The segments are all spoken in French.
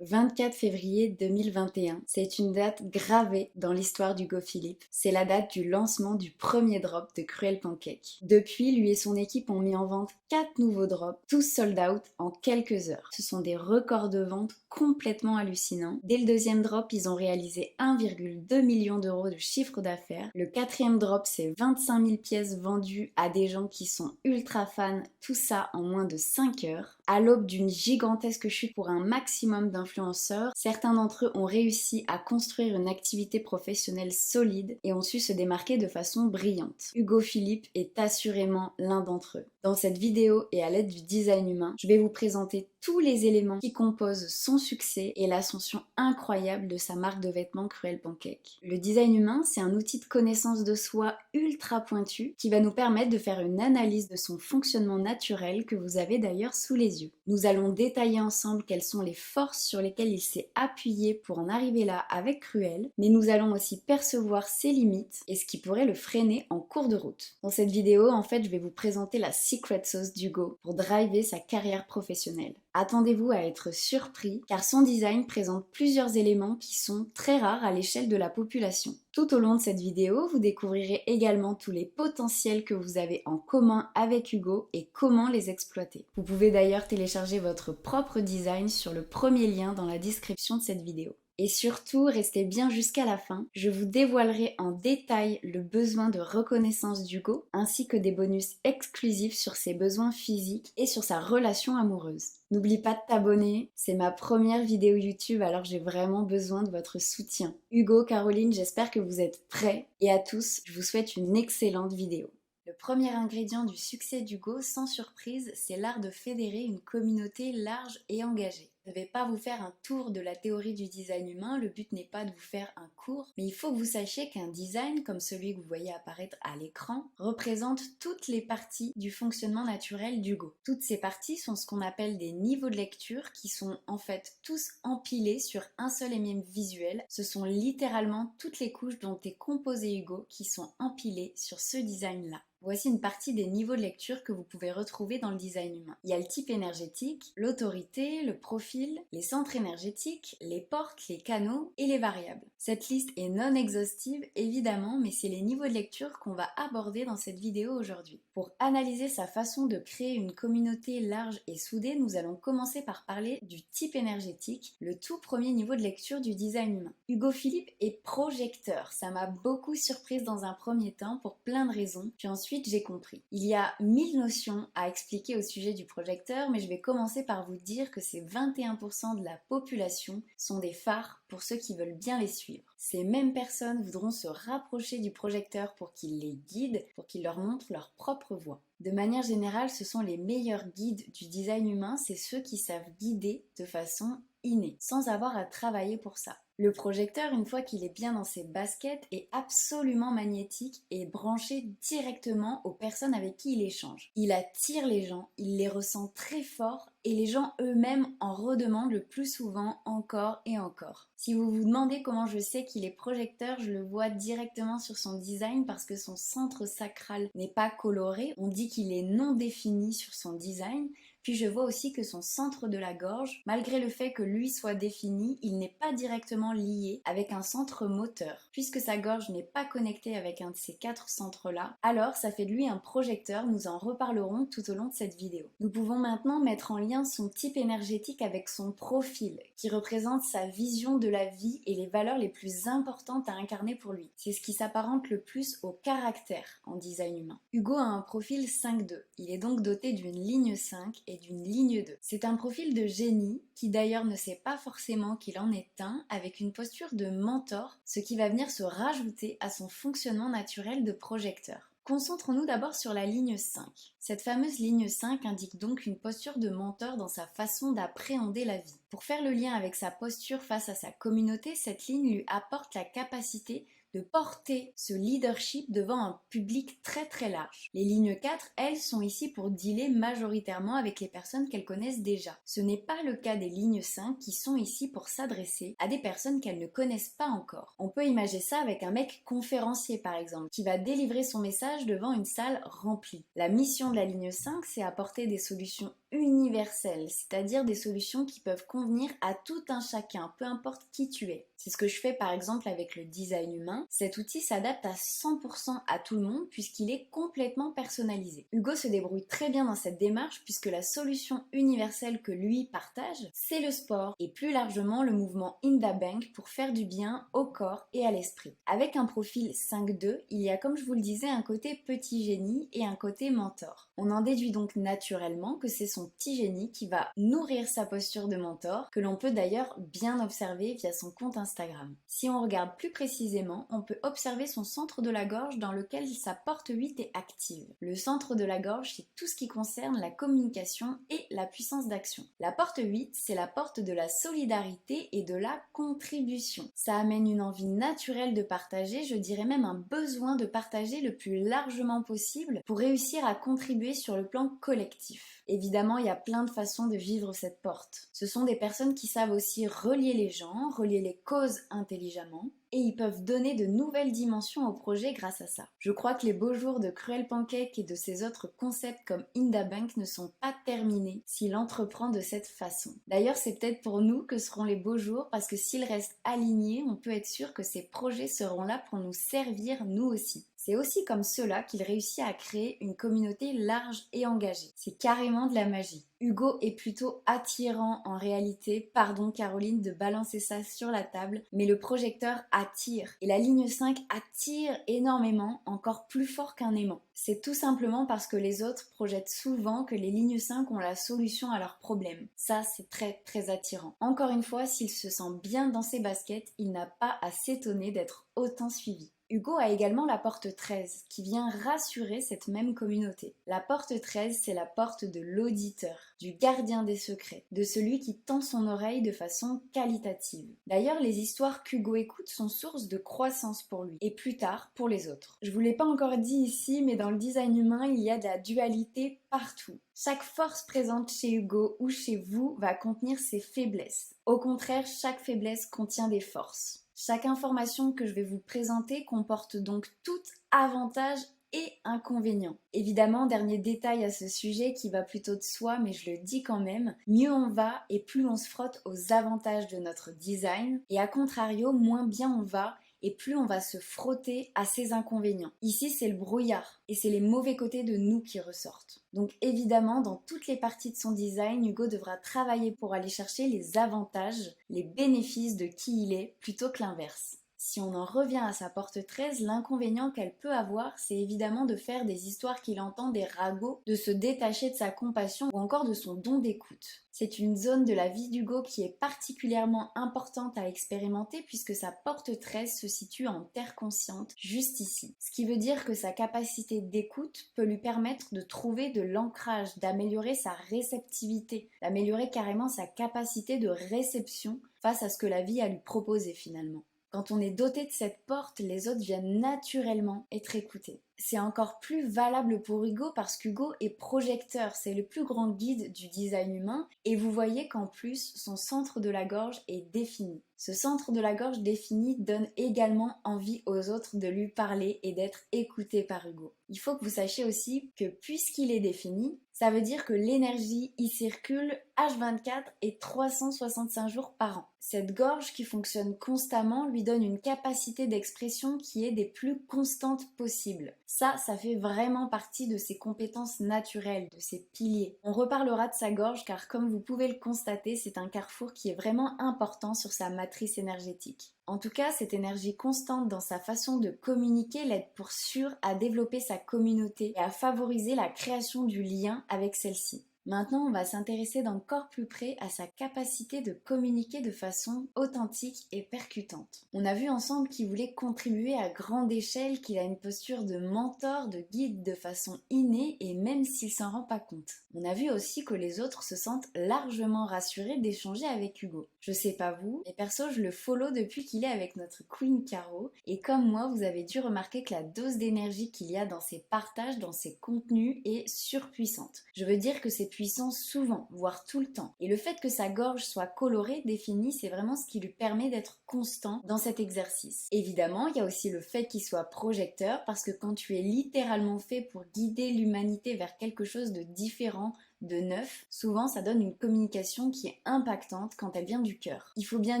24 février 2021, c'est une date gravée dans l'histoire d'Hugo Philippe. C'est la date du lancement du premier drop de Cruel Pancake. Depuis, lui et son équipe ont mis en vente 4 nouveaux drops, tous sold out en quelques heures. Ce sont des records de vente complètement hallucinants. Dès le deuxième drop, ils ont réalisé 1,2 million d'euros de chiffre d'affaires. Le quatrième drop, c'est 25 000 pièces vendues à des gens qui sont ultra fans, tout ça en moins de 5 heures. À l'aube d'une gigantesque chute pour un maximum d'influenceurs, certains d'entre eux ont réussi à construire une activité professionnelle solide et ont su se démarquer de façon brillante. Hugo Philippe est assurément l'un d'entre eux. Dans cette vidéo et à l'aide du design humain, je vais vous présenter tous les éléments qui composent son succès et l'ascension incroyable de sa marque de vêtements Cruel Pancake. Le design humain, c'est un outil de connaissance de soi ultra pointu qui va nous permettre de faire une analyse de son fonctionnement naturel que vous avez d'ailleurs sous les yeux. Nous allons détailler ensemble quelles sont les forces sur lesquelles il s'est appuyé pour en arriver là avec Cruel, mais nous allons aussi percevoir ses limites et ce qui pourrait le freiner en cours de route. Dans cette vidéo, en fait, je vais vous présenter la secret sauce d'Hugo pour driver sa carrière professionnelle. Attendez-vous à être surpris car son design présente plusieurs éléments qui sont très rares à l'échelle de la population. Tout au long de cette vidéo, vous découvrirez également tous les potentiels que vous avez en commun avec Hugo et comment les exploiter. Vous pouvez d'ailleurs télécharger votre propre design sur le premier lien dans la description de cette vidéo. Et surtout, restez bien jusqu'à la fin, je vous dévoilerai en détail le besoin de reconnaissance d'Hugo, ainsi que des bonus exclusifs sur ses besoins physiques et sur sa relation amoureuse. N'oublie pas de t'abonner, c'est ma première vidéo YouTube alors j'ai vraiment besoin de votre soutien. Hugo, Caroline, j'espère que vous êtes prêts et à tous, je vous souhaite une excellente vidéo. Le premier ingrédient du succès d'Hugo, sans surprise, c'est l'art de fédérer une communauté large et engagée. Je ne vais pas vous faire un tour de la théorie du design humain, le but n'est pas de vous faire un cours, mais il faut que vous sachiez qu'un design, comme celui que vous voyez apparaître à l'écran, représente toutes les parties du fonctionnement naturel d'Hugo. Toutes ces parties sont ce qu'on appelle des niveaux de lecture qui sont en fait tous empilés sur un seul et même visuel. Ce sont littéralement toutes les couches dont est composé Hugo qui sont empilées sur ce design-là. Voici une partie des niveaux de lecture que vous pouvez retrouver dans le design humain. Il y a le type énergétique, l'autorité, le profil, les centres énergétiques, les portes, les canaux et les variables. Cette liste est non exhaustive évidemment, mais c'est les niveaux de lecture qu'on va aborder dans cette vidéo aujourd'hui. Pour analyser sa façon de créer une communauté large et soudée, nous allons commencer par parler du type énergétique, le tout premier niveau de lecture du design humain. Hugo Philippe est projecteur, ça m'a beaucoup surprise dans un premier temps pour plein de raisons, puis ensuite j'ai compris. Il y a 1000 notions à expliquer au sujet du projecteur, mais je vais commencer par vous dire que ces 21% de la population sont des phares pour ceux qui veulent bien les suivre. Ces mêmes personnes voudront se rapprocher du projecteur pour qu'il les guide, pour qu'il leur montre leur propre voie. De manière générale, ce sont les meilleurs guides du design humain, c'est ceux qui savent guider de façon innée, sans avoir à travailler pour ça. Le projecteur, une fois qu'il est bien dans ses baskets, est absolument magnétique et branché directement aux personnes avec qui il échange. Il attire les gens, il les ressent très fort et les gens eux-mêmes en redemandent le plus souvent encore et encore. Si vous vous demandez comment je sais qu'il est projecteur, je le vois directement sur son design parce que son centre sacral n'est pas coloré. On dit qu'il est non défini sur son design. Puis je vois aussi que son centre de la gorge, malgré le fait que lui soit défini, il n'est pas directement lié avec un centre moteur. Puisque sa gorge n'est pas connectée avec un de ces 4 centres-là, alors ça fait de lui un projecteur, nous en reparlerons tout au long de cette vidéo. Nous pouvons maintenant mettre en lien son type énergétique avec son profil, qui représente sa vision de la vie et les valeurs les plus importantes à incarner pour lui. C'est ce qui s'apparente le plus au caractère en design humain. Hugo a un profil 5-2, il est donc doté d'une ligne 5 et d'une ligne 2. C'est un profil de génie qui d'ailleurs ne sait pas forcément qu'il en est un, avec une posture de mentor, ce qui va venir se rajouter à son fonctionnement naturel de projecteur. Concentrons-nous d'abord sur la ligne 5. Cette fameuse ligne 5 indique donc une posture de mentor dans sa façon d'appréhender la vie. Pour faire le lien avec sa posture face à sa communauté, cette ligne lui apporte la capacité de porter ce leadership devant un public très très large. Les lignes 4, elles, sont ici pour dealer majoritairement avec les personnes qu'elles connaissent déjà. Ce n'est pas le cas des lignes 5 qui sont ici pour s'adresser à des personnes qu'elles ne connaissent pas encore. On peut imaginer ça avec un mec conférencier par exemple, qui va délivrer son message devant une salle remplie. La mission de la ligne 5, c'est apporter des solutions universelles, c'est-à-dire des solutions qui peuvent convenir à tout un chacun, peu importe qui tu es. C'est ce que je fais par exemple avec le design humain. Cet outil s'adapte à 100% à tout le monde puisqu'il est complètement personnalisé. Hugo se débrouille très bien dans cette démarche puisque la solution universelle que lui partage, c'est le sport et plus largement le mouvement Indabank pour faire du bien au corps et à l'esprit. Avec un profil 5-2, il y a comme je vous le disais un côté petit génie et un côté mentor. On en déduit donc naturellement que c'est son petit génie qui va nourrir sa posture de mentor, que l'on peut d'ailleurs bien observer via son compte Instagram. Si on regarde plus précisément, on peut observer son centre de la gorge dans lequel sa porte 8 est active. Le centre de la gorge, c'est tout ce qui concerne la communication et la puissance d'action. La porte 8, c'est la porte de la solidarité et de la contribution. Ça amène une envie naturelle de partager, je dirais même un besoin de partager le plus largement possible pour réussir à contribuer sur le plan collectif. Évidemment, il y a plein de façons de vivre cette porte. Ce sont des personnes qui savent aussi relier les gens, relier les causes intelligemment, et ils peuvent donner de nouvelles dimensions au projet grâce à ça. Je crois que les beaux jours de Cruel Pancake et de ses autres concepts comme Indabank ne sont pas terminés s'il entreprend de cette façon. D'ailleurs, c'est peut-être pour nous que seront les beaux jours parce que s'il reste aligné, on peut être sûr que ces projets seront là pour nous servir nous aussi. C'est aussi comme cela qu'il réussit à créer une communauté large et engagée. C'est carrément de la magie. Hugo est plutôt attirant en réalité, pardon Caroline de balancer ça sur la table, mais le projecteur attire. Et la ligne 5 attire énormément, encore plus fort qu'un aimant. C'est tout simplement parce que les autres projettent souvent que les lignes 5 ont la solution à leurs problèmes. Ça, c'est très très attirant. Encore une fois, s'il se sent bien dans ses baskets, il n'a pas à s'étonner d'être autant suivi. Hugo a également la porte 13 qui vient rassurer cette même communauté. La porte 13, c'est la porte de l'auditeur, du gardien des secrets, de celui qui tend son oreille de façon qualitative. D'ailleurs, les histoires qu'Hugo écoute sont source de croissance pour lui et plus tard pour les autres. Je vous l'ai pas encore dit ici, mais dans le design humain, il y a de la dualité partout. Chaque force présente chez Hugo ou chez vous va contenir ses faiblesses. Au contraire, chaque faiblesse contient des forces. Chaque information que je vais vous présenter comporte donc tout avantage et inconvénients. Évidemment, dernier détail à ce sujet qui va plutôt de soi, mais je le dis quand même, mieux on va et plus on se frotte aux avantages de notre design, et à contrario, moins bien on va et plus on va se frotter à ses inconvénients. Ici, c'est le brouillard et c'est les mauvais côtés de nous qui ressortent. Donc évidemment, dans toutes les parties de son design, Hugo devra travailler pour aller chercher les avantages, les bénéfices de qui il est, plutôt que l'inverse. Si on en revient à sa porte 13, l'inconvénient qu'elle peut avoir, c'est évidemment de faire des histoires qu'il entend des ragots, de se détacher de sa compassion ou encore de son don d'écoute. C'est une zone de la vie d'Hugo qui est particulièrement importante à expérimenter puisque sa porte 13 se situe en terre consciente, juste ici. Ce qui veut dire que sa capacité d'écoute peut lui permettre de trouver de l'ancrage, d'améliorer sa réceptivité, d'améliorer carrément sa capacité de réception face à ce que la vie a lui proposé finalement. Quand on est doté de cette porte, les autres viennent naturellement être écoutés. C'est encore plus valable pour Hugo parce qu'Hugo est projecteur, c'est le plus grand guide du design humain et vous voyez qu'en plus son centre de la gorge est défini. Ce centre de la gorge défini donne également envie aux autres de lui parler et d'être écouté par Hugo. Il faut que vous sachiez aussi que puisqu'il est défini, ça veut dire que l'énergie y circule H24 et 365 jours par an. Cette gorge qui fonctionne constamment lui donne une capacité d'expression qui est des plus constantes possibles. Ça fait vraiment partie de ses compétences naturelles, de ses piliers. On reparlera de sa gorge car comme vous pouvez le constater, c'est un carrefour qui est vraiment important sur sa matrice énergétique. En tout cas, cette énergie constante dans sa façon de communiquer l'aide pour sûr à développer sa communauté et à favoriser la création du lien avec celle-ci. Maintenant, on va s'intéresser d'encore plus près à sa capacité de communiquer de façon authentique et percutante. On a vu ensemble qu'il voulait contribuer à grande échelle, qu'il a une posture de mentor, de guide de façon innée et même s'il s'en rend pas compte. On a vu aussi que les autres se sentent largement rassurés d'échanger avec Hugo. Je sais pas vous, mais perso je le follow depuis qu'il est avec notre Queen Caro et comme moi vous avez dû remarquer que la dose d'énergie qu'il y a dans ses partages, dans ses contenus est surpuissante. Je veux dire que c'est puissant souvent, voire tout le temps. Et le fait que sa gorge soit colorée, définie, c'est vraiment ce qui lui permet d'être constant dans cet exercice. Évidemment, il y a aussi le fait qu'il soit projecteur parce que quand tu es littéralement fait pour guider l'humanité vers quelque chose de différent, de neuf, souvent ça donne une communication qui est impactante quand elle vient du cœur. Il faut bien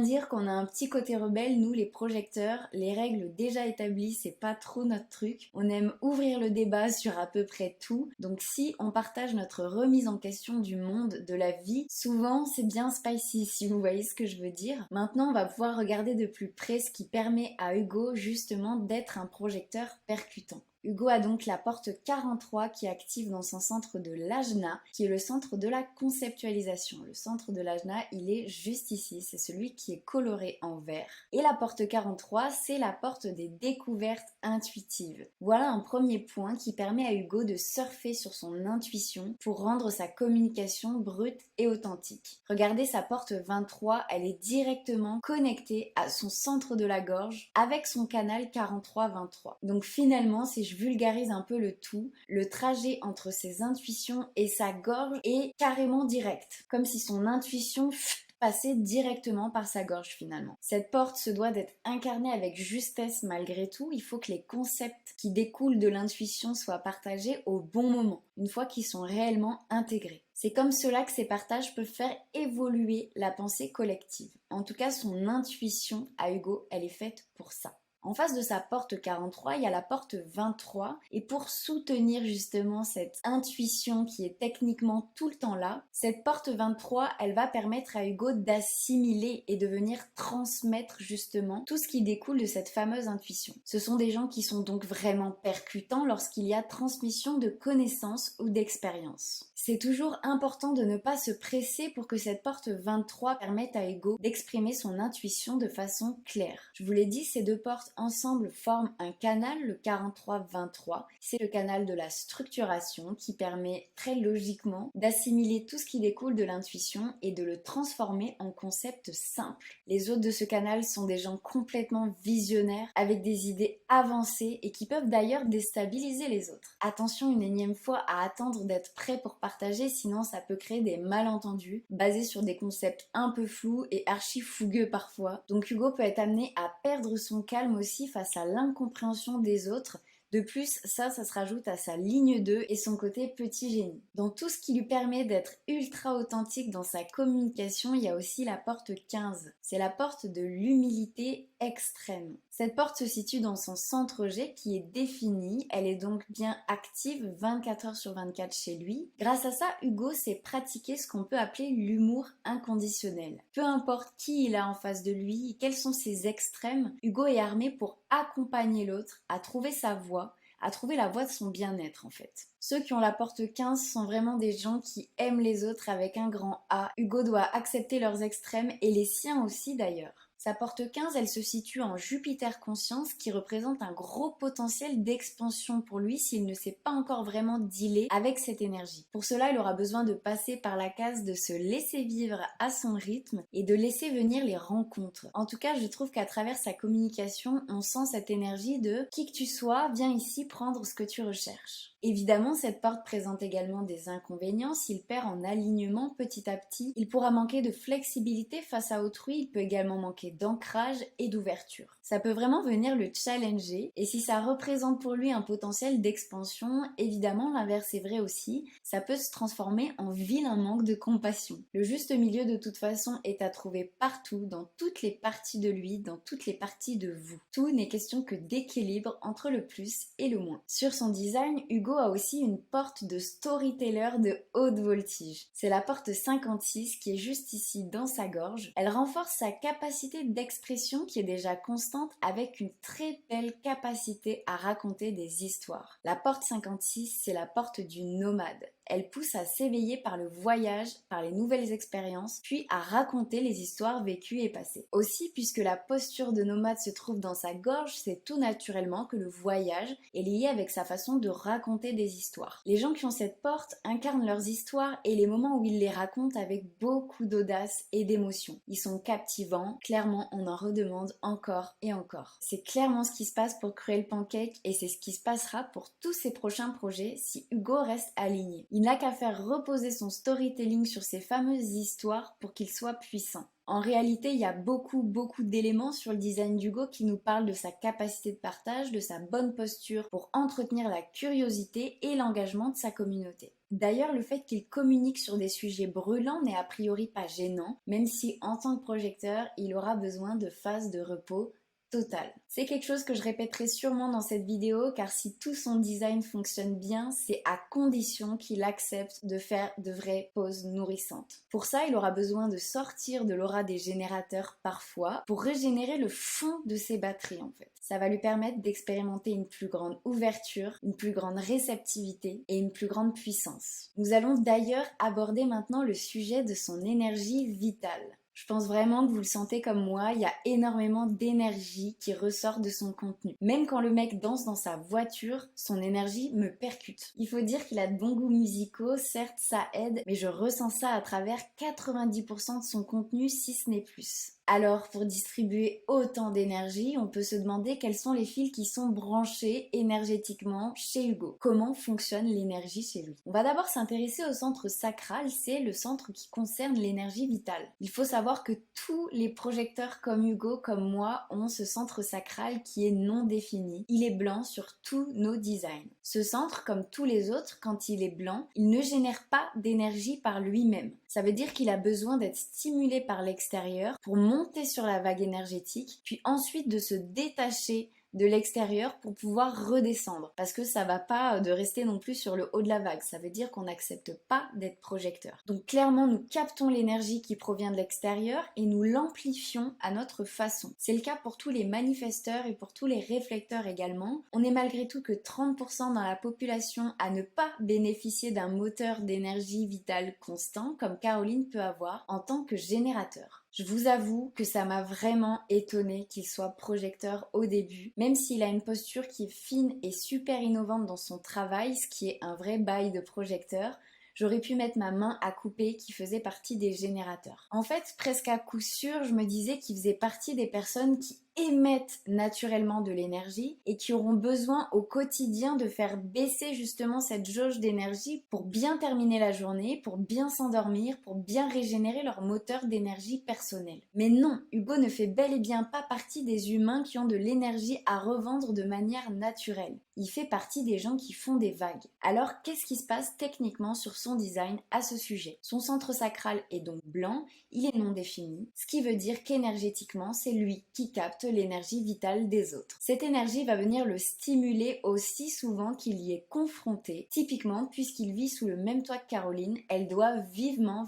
dire qu'on a un petit côté rebelle, nous les projecteurs, les règles déjà établies, c'est pas trop notre truc. On aime ouvrir le débat sur à peu près tout, donc si on partage notre remise en question du monde, de la vie, souvent c'est bien spicy si vous voyez ce que je veux dire. Maintenant on va pouvoir regarder de plus près ce qui permet à Hugo justement d'être un projecteur percutant. Hugo a donc la porte 43 qui est active dans son centre de l'ajna, qui est le centre de la conceptualisation. Le centre de l'ajna, il est juste ici, c'est celui qui est coloré en vert. Et la porte 43, c'est la porte des découvertes intuitives. Voilà un premier point qui permet à Hugo de surfer sur son intuition pour rendre sa communication brute et authentique. Regardez sa porte 23, elle est directement connectée à son centre de la gorge avec son canal 43-23. Donc finalement, si je vulgarise un peu le tout, le trajet entre ses intuitions et sa gorge est carrément direct, comme si son intuition passait directement par sa gorge finalement. Cette porte se doit d'être incarnée avec justesse malgré tout, il faut que les concepts qui découlent de l'intuition soient partagés au bon moment, une fois qu'ils sont réellement intégrés. C'est comme cela que ces partages peuvent faire évoluer la pensée collective. En tout cas, son intuition à Hugo, elle est faite pour ça. En face de sa porte 43, il y a la porte 23 et pour soutenir justement cette intuition qui est techniquement tout le temps là, cette porte 23, elle va permettre à Hugo d'assimiler et de venir transmettre justement tout ce qui découle de cette fameuse intuition. Ce sont des gens qui sont donc vraiment percutants lorsqu'il y a transmission de connaissances ou d'expériences. C'est toujours important de ne pas se presser pour que cette porte 23 permette à Hugo d'exprimer son intuition de façon claire. Je vous l'ai dit, ces deux portes ensemble forment un canal, le 43-23. C'est le canal de la structuration qui permet très logiquement d'assimiler tout ce qui découle de l'intuition et de le transformer en concept simple. Les hôtes de ce canal sont des gens complètement visionnaires avec des idées avancées et qui peuvent d'ailleurs déstabiliser les autres. Attention une énième fois à attendre d'être prêt pour partager, sinon ça peut créer des malentendus basés sur des concepts un peu flous et archi fougueux parfois. Donc Hugo peut être amené à perdre son calme aussi face à l'incompréhension des autres. De plus, ça se rajoute à sa ligne 2 et son côté petit génie. Dans tout ce qui lui permet d'être ultra authentique dans sa communication, il y a aussi la porte 15. C'est la porte de l'humilité extrême. Cette porte se situe dans son centre G qui est défini, elle est donc bien active 24 heures sur 24 chez lui. Grâce à ça, Hugo sait pratiquer ce qu'on peut appeler l'humour inconditionnel. Peu importe qui il a en face de lui, quels sont ses extrêmes, Hugo est armé pour accompagner l'autre à trouver sa voie, à trouver la voie de son bien-être en fait. Ceux qui ont la porte 15 sont vraiment des gens qui aiment les autres avec un grand A. Hugo doit accepter leurs extrêmes et les siens aussi d'ailleurs. Sa porte 15, elle se situe en Jupiter Conscience qui représente un gros potentiel d'expansion pour lui s'il ne s'est pas encore vraiment dealé avec cette énergie. Pour cela, il aura besoin de passer par la case de se laisser vivre à son rythme et de laisser venir les rencontres. En tout cas, je trouve qu'à travers sa communication, on sent cette énergie de qui que tu sois, viens ici prendre ce que tu recherches. Évidemment, cette porte présente également des inconvénients. S'il perd en alignement petit à petit, il pourra manquer de flexibilité face à autrui, il peut également manquer d'ancrage et d'ouverture. Ça peut vraiment venir le challenger et si ça représente pour lui un potentiel d'expansion, évidemment l'inverse est vrai aussi, ça peut se transformer en vilain manque de compassion. Le juste milieu de toute façon est à trouver partout, dans toutes les parties de lui, dans toutes les parties de vous. Tout n'est question que d'équilibre entre le plus et le moins. Sur son design, Hugo a aussi une porte de storyteller de haute voltige. C'est la porte 56 qui est juste ici dans sa gorge. Elle renforce sa capacité d'expression qui est déjà constante avec une très belle capacité à raconter des histoires. La porte 56, c'est la porte du nomade. Elle pousse à s'éveiller par le voyage, par les nouvelles expériences, puis à raconter les histoires vécues et passées. Aussi, puisque la posture de nomade se trouve dans sa gorge, c'est tout naturellement que le voyage est lié avec sa façon de raconter des histoires. Les gens qui ont cette porte incarnent leurs histoires et les moments où ils les racontent avec beaucoup d'audace et d'émotion. Ils sont captivants, clairement on en redemande encore et encore. C'est clairement ce qui se passe pour Cruel Pancake et c'est ce qui se passera pour tous ses prochains projets si Hugo reste aligné. Il n'a qu'à faire reposer son storytelling sur ces fameuses histoires pour qu'il soit puissant. En réalité, il y a beaucoup d'éléments sur le design d'Hugo qui nous parlent de sa capacité de partage, de sa bonne posture pour entretenir la curiosité et l'engagement de sa communauté. D'ailleurs, le fait qu'il communique sur des sujets brûlants n'est a priori pas gênant, même si en tant que projecteur, il aura besoin de phases de repos total. C'est quelque chose que je répéterai sûrement dans cette vidéo car si tout son design fonctionne bien, c'est à condition qu'il accepte de faire de vraies pauses nourrissantes. Pour ça, il aura besoin de sortir de l'aura des générateurs parfois pour régénérer le fond de ses batteries en fait. Ça va lui permettre d'expérimenter une plus grande ouverture, une plus grande réceptivité et une plus grande puissance. Nous allons d'ailleurs aborder maintenant le sujet de son énergie vitale. Je pense vraiment que vous le sentez comme moi, il y a énormément d'énergie qui ressort de son contenu. Même quand le mec danse dans sa voiture, son énergie me percute. Il faut dire qu'il a de bons goûts musicaux, certes ça aide, mais je ressens ça à travers 90% de son contenu, si ce n'est plus. Alors, pour distribuer autant d'énergie, on peut se demander quels sont les fils qui sont branchés énergétiquement chez Hugo. Comment fonctionne l'énergie chez lui? On va d'abord s'intéresser au centre sacral, c'est le centre qui concerne l'énergie vitale. Il faut savoir que tous les projecteurs comme Hugo, comme moi, ont ce centre sacral qui est non défini. Il est blanc sur tous nos designs. Ce centre, comme tous les autres, quand il est blanc, il ne génère pas d'énergie par lui-même. Ça veut dire qu'il a besoin d'être stimulé par l'extérieur pour monter sur la vague énergétique, puis ensuite de se détacher de l'extérieur pour pouvoir redescendre. Parce que ça va pas de rester non plus sur le haut de la vague. Ça veut dire qu'on n'accepte pas d'être projecteur. Donc clairement, nous captons l'énergie qui provient de l'extérieur et nous l'amplifions à notre façon. C'est le cas pour tous les manifesteurs et pour tous les réflecteurs également. On est malgré tout que 30% dans la population à ne pas bénéficier d'un moteur d'énergie vitale constant comme Caroline peut avoir en tant que générateur. Je vous avoue que ça m'a vraiment étonné qu'il soit projecteur au début, même s'il a une posture qui est fine et super innovante dans son travail, ce qui est un vrai bail de projecteur. J'aurais pu mettre ma main à couper qui faisait partie des générateurs. En fait, presque à coup sûr, je me disais qu'il faisait partie des personnes qui émettent naturellement de l'énergie et qui auront besoin au quotidien de faire baisser justement cette jauge d'énergie pour bien terminer la journée, pour bien s'endormir, pour bien régénérer leur moteur d'énergie personnel. Mais non, Hugo ne fait bel et bien pas partie des humains qui ont de l'énergie à revendre de manière naturelle. Il fait partie des gens qui font des vagues. Alors, qu'est-ce qui se passe techniquement sur son design à ce sujet? Son centre sacral est donc blanc, il est non défini, ce qui veut dire qu'énergétiquement, c'est lui qui capte l'énergie vitale des autres. Cette énergie va venir le stimuler aussi souvent qu'il y est confronté. Typiquement, puisqu'il vit sous le même toit que Caroline, elle doit vivement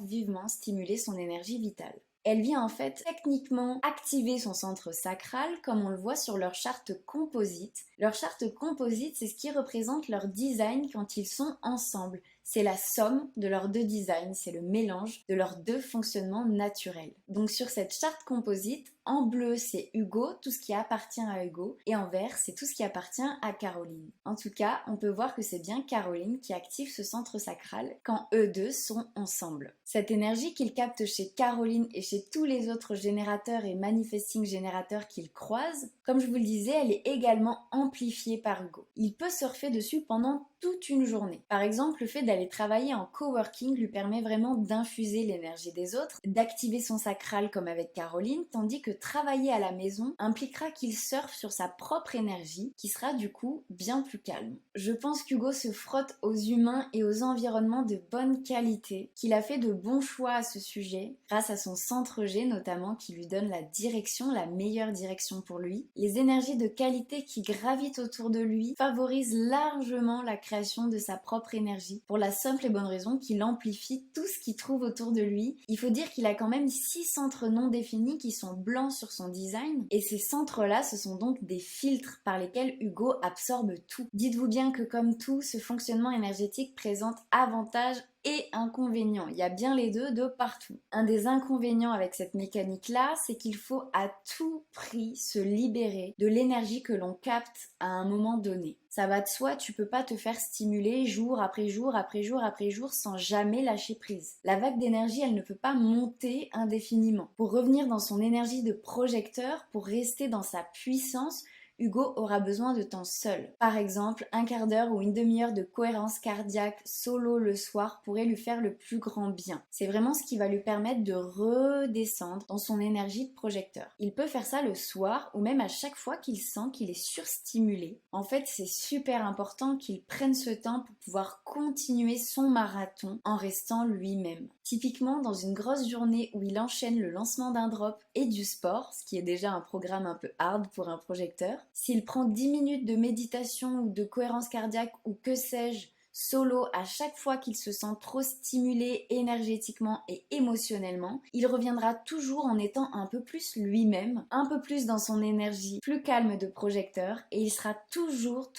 stimuler son énergie vitale. Elle vient en fait techniquement activer son centre sacral comme on le voit sur leur charte composite. Leur charte composite, c'est ce qui représente leur design quand ils sont ensemble. C'est la somme de leurs deux designs, c'est le mélange de leurs deux fonctionnements naturels. Donc sur cette charte composite, en bleu c'est Hugo, tout ce qui appartient à Hugo, et en vert c'est tout ce qui appartient à Caroline. En tout cas, on peut voir que c'est bien Caroline qui active ce centre sacral quand eux deux sont ensemble. Cette énergie qu'il capte chez Caroline et chez tous les autres générateurs et manifesting générateurs qu'il croise, comme je vous le disais, elle est également amplifiée par Hugo. Il peut surfer dessus pendant toute une journée. Par exemple, le fait d'aller travailler en coworking lui permet vraiment d'infuser l'énergie des autres, d'activer son sacral comme avec Caroline, tandis que travailler à la maison impliquera qu'il surfe sur sa propre énergie, qui sera du coup bien plus calme. Je pense qu'Hugo se frotte aux humains et aux environnements de bonne qualité, qu'il a fait de bons choix à ce sujet, grâce à son centre G notamment, qui lui donne la direction, la meilleure direction pour lui. Les énergies de qualité qui gravitent autour de lui favorisent largement la création de sa propre énergie, pour la simple et bonne raison qu'il amplifie tout ce qu'il trouve autour de lui. Il faut dire qu'il a quand même 6 centres non définis qui sont blancs sur son design, et ces centres-là, ce sont donc des filtres par lesquels Hugo absorbe tout. Dites-vous bien que comme tout, ce fonctionnement énergétique présente avantages et inconvénients. Il y a bien les deux de partout. Un des inconvénients avec cette mécanique-là, c'est qu'il faut à tout prix se libérer de l'énergie que l'on capte à un moment donné. Ça va de soi, tu peux pas te faire stimuler jour après jour après jour après jour sans jamais lâcher prise. La vague d'énergie, elle ne peut pas monter indéfiniment. Pour revenir dans son énergie de projecteur, pour rester dans sa puissance, Hugo aura besoin de temps seul. Par exemple, un quart d'heure ou une demi-heure de cohérence cardiaque solo le soir pourrait lui faire le plus grand bien. C'est vraiment ce qui va lui permettre de redescendre dans son énergie de projecteur. Il peut faire ça le soir ou même à chaque fois qu'il sent qu'il est surstimulé. En fait, c'est super important qu'il prenne ce temps pour pouvoir continuer son marathon en restant lui-même. Typiquement, dans une grosse journée où il enchaîne le lancement d'un drop et du sport, ce qui est déjà un programme un peu hard pour un projecteur, s'il prend 10 minutes de méditation ou de cohérence cardiaque ou que sais-je, solo à chaque fois qu'il se sent trop stimulé énergétiquement et émotionnellement, il reviendra toujours en étant un peu plus lui-même, un peu plus dans son énergie plus calme de projecteur et il sera toujours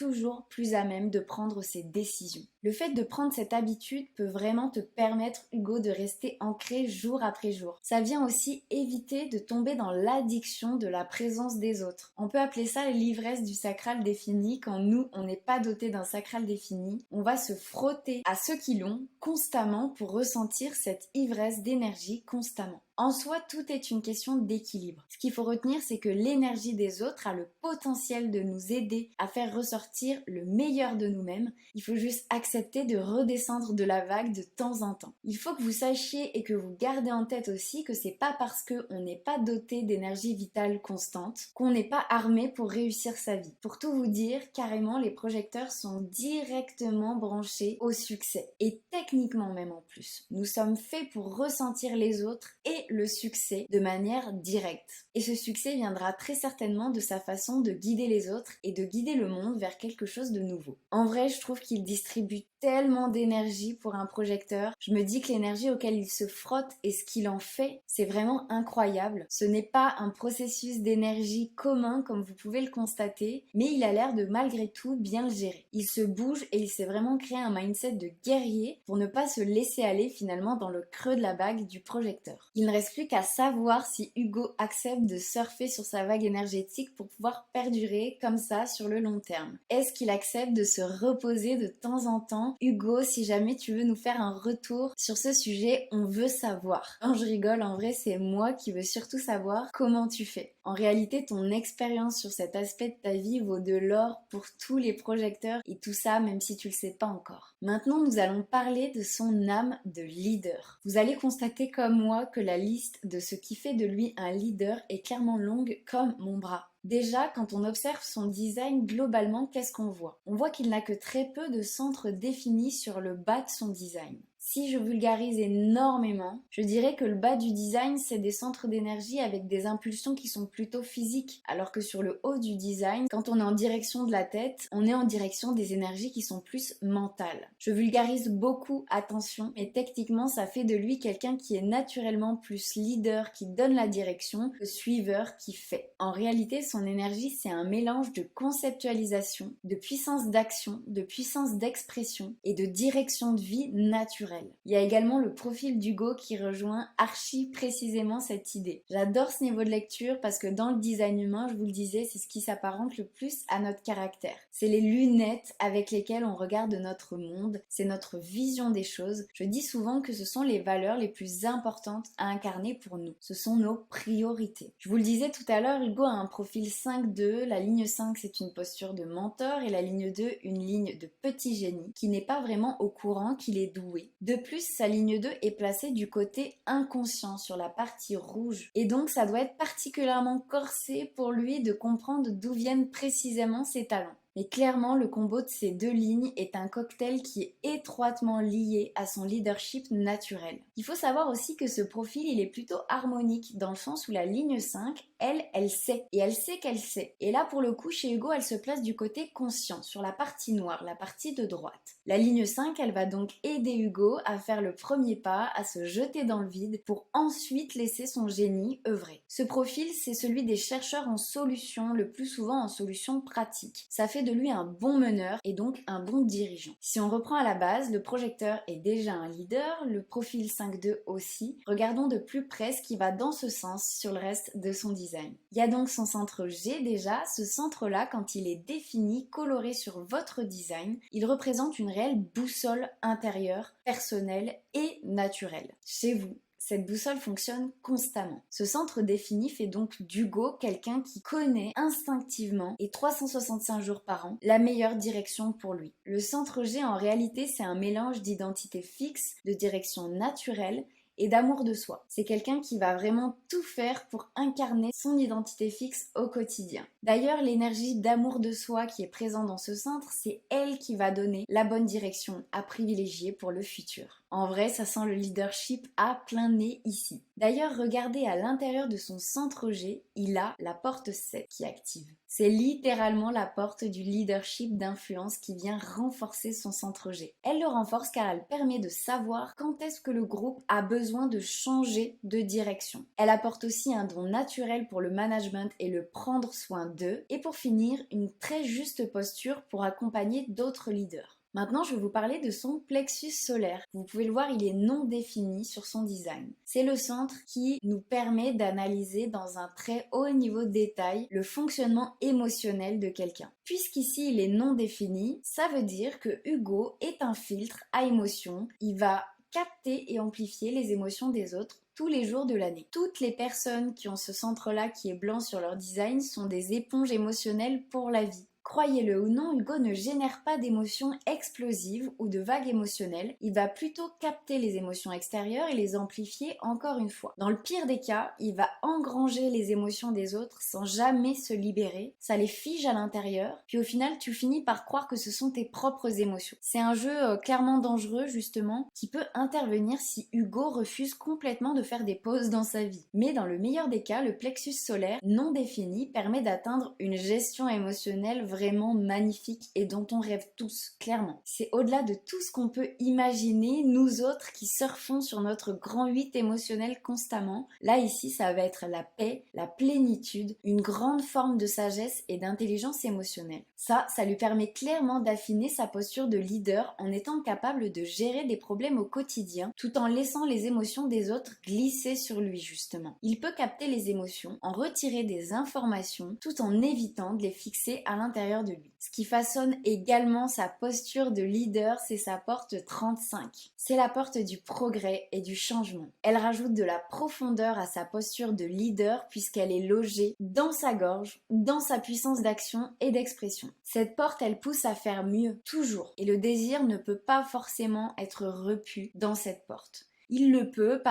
plus à même de prendre ses décisions. Le fait de prendre cette habitude peut vraiment te permettre, Hugo, de rester ancré jour après jour. Ça vient aussi éviter de tomber dans l'addiction de la présence des autres. On peut appeler ça l'ivresse du sacral défini. Quand nous, on n'est pas doté d'un sacral défini, on va se frotter à ceux qui l'ont constamment pour ressentir cette ivresse d'énergie constamment. En soi, tout est une question d'équilibre. Ce qu'il faut retenir, c'est que l'énergie des autres a le potentiel de nous aider à faire ressortir le meilleur de nous-mêmes. Il faut juste accepter de redescendre de la vague de temps en temps. Il faut que vous sachiez et que vous gardez en tête aussi que c'est pas parce qu'on n'est pas doté d'énergie vitale constante qu'on n'est pas armé pour réussir sa vie. Pour tout vous dire, carrément, les projecteurs sont directement branchés au succès. Et techniquement même en plus. Nous sommes faits pour ressentir les autres et le succès de manière directe. Et ce succès viendra très certainement de sa façon de guider les autres et de guider le monde vers quelque chose de nouveau. En vrai, je trouve qu'il distribue tellement d'énergie pour un projecteur. Je me dis que l'énergie auquel il se frotte et ce qu'il en fait, c'est vraiment incroyable. Ce n'est pas un processus d'énergie commun comme vous pouvez le constater, mais il a l'air de malgré tout bien le gérer. Il se bouge et il s'est vraiment créé un mindset de guerrier pour ne pas se laisser aller finalement dans le creux de la vague du projecteur. Il ne reste plus qu'à savoir si Hugo accepte de surfer sur sa vague énergétique pour pouvoir perdurer comme ça sur le long terme. Est-ce qu'il accepte de se reposer de temps en temps? Hugo, si jamais tu veux nous faire un retour sur ce sujet, on veut savoir. Non, je rigole, en vrai, c'est moi qui veux surtout savoir comment tu fais. En réalité, ton expérience sur cet aspect de ta vie vaut de l'or pour tous les projecteurs et tout ça, même si tu le sais pas encore. Maintenant, nous allons parler de son âme de leader. Vous allez constater comme moi que la liste de ce qui fait de lui un leader est clairement longue comme mon bras. Déjà, quand on observe son design globalement, qu'est-ce qu'on voit? On voit qu'il n'a que très peu de centres définis sur le bas de son design. Si je vulgarise énormément, je dirais que le bas du design, c'est des centres d'énergie avec des impulsions qui sont plutôt physiques, alors que sur le haut du design, quand on est en direction de la tête, on est en direction des énergies qui sont plus mentales. Je vulgarise beaucoup, attention, mais techniquement, ça fait de lui quelqu'un qui est naturellement plus leader, qui donne la direction, que suiveur qui fait. En réalité, son énergie, c'est un mélange de conceptualisation, de puissance d'action, de puissance d'expression et de direction de vie naturelle. Il y a également le profil d'Hugo qui rejoint archi précisément cette idée. J'adore ce niveau de lecture parce que dans le design humain, je vous le disais, c'est ce qui s'apparente le plus à notre caractère. C'est les lunettes avec lesquelles on regarde notre monde, c'est notre vision des choses. Je dis souvent que ce sont les valeurs les plus importantes à incarner pour nous. Ce sont nos priorités. Je vous le disais tout à l'heure, Hugo a un profil 5-2. La ligne 5, c'est une posture de mentor et la ligne 2, une ligne de petit génie qui n'est pas vraiment au courant qu'il est doué. De plus, sa ligne 2 est placée du côté inconscient, sur la partie rouge. Et donc, ça doit être particulièrement corsé pour lui de comprendre d'où viennent précisément ses talents. Mais clairement, le combo de ces deux lignes est un cocktail qui est étroitement lié à son leadership naturel. Il faut savoir aussi que ce profil, il est plutôt harmonique, dans le sens où la ligne 5, elle sait. Et elle sait qu'elle sait. Et là, pour le coup, chez Hugo, elle se place du côté conscient, sur la partie noire, la partie de droite. La ligne 5, elle va donc aider Hugo à faire le premier pas, à se jeter dans le vide, pour ensuite laisser son génie œuvrer. Ce profil, c'est celui des chercheurs en solutions, le plus souvent en solutions pratiques. Ça fait de lui un bon meneur et donc un bon dirigeant. Si on reprend à la base, le projecteur est déjà un leader, le profil 5-2 aussi. Regardons de plus près ce qui va dans ce sens sur le reste de son design. Il y a donc son centre G déjà. Ce centre-là, quand il est défini, coloré sur votre design, il représente une réelle boussole intérieure, personnelle et naturelle. Chez vous. cette boussole fonctionne constamment. Ce centre défini fait donc d'Hugo quelqu'un qui connaît instinctivement et 365 jours par an la meilleure direction pour lui. Le centre G en réalité c'est un mélange d'identité fixe, de direction naturelle et d'amour de soi. C'est quelqu'un qui va vraiment tout faire pour incarner son identité fixe au quotidien. D'ailleurs, l'énergie d'amour de soi qui est présente dans ce centre, c'est elle qui va donner la bonne direction à privilégier pour le futur. En vrai, ça sent le leadership à plein nez ici. D'ailleurs, regardez à l'intérieur de son centre G, il a la porte 7 qui active. C'est littéralement la porte du leadership d'influence qui vient renforcer son centre G. Elle le renforce car elle permet de savoir quand est-ce que le groupe a besoin de changer de direction. Elle apporte aussi un don naturel pour le management et le prendre soin d'eux. Et pour finir, une très juste posture pour accompagner d'autres leaders. Maintenant, je vais vous parler de son plexus solaire. Vous pouvez le voir, il est non défini sur son design. C'est le centre qui nous permet d'analyser dans un très haut niveau de détail le fonctionnement émotionnel de quelqu'un. Puisqu'ici, il est non défini, ça veut dire que Hugo est un filtre à émotions. Il va capter et amplifier les émotions des autres tous les jours de l'année. Toutes les personnes qui ont ce centre-là qui est blanc sur leur design sont des éponges émotionnelles pour la vie. Croyez-le ou non, Hugo ne génère pas d'émotions explosives ou de vagues émotionnelles, il va plutôt capter les émotions extérieures et les amplifier encore une fois. Dans le pire des cas, il va engranger les émotions des autres sans jamais se libérer, ça les fige à l'intérieur, puis au final tu finis par croire que ce sont tes propres émotions. C'est un jeu clairement dangereux justement, qui peut intervenir si Hugo refuse complètement de faire des pauses dans sa vie. Mais dans le meilleur des cas, le plexus solaire non défini permet d'atteindre une gestion émotionnelle vraiment magnifique et dont on rêve tous, clairement. C'est au-delà de tout ce qu'on peut imaginer, nous autres qui surfons sur notre grand 8 émotionnel constamment. Là, ici, ça va être la paix, la plénitude, une grande forme de sagesse et d'intelligence émotionnelle. Ça lui permet clairement d'affiner sa posture de leader en étant capable de gérer des problèmes au quotidien tout en laissant les émotions des autres glisser sur lui, justement. Il peut capter les émotions, en retirer des informations tout en évitant de les fixer à l'intérieur de lui. Ce qui façonne également sa posture de leader, c'est sa porte 35. C'est la porte du progrès et du changement. Elle rajoute de la profondeur à sa posture de leader puisqu'elle est logée dans sa gorge, dans sa puissance d'action et d'expression. Cette porte, elle pousse à faire mieux, toujours. Et le désir ne peut pas forcément être repu dans cette porte. Il le peut,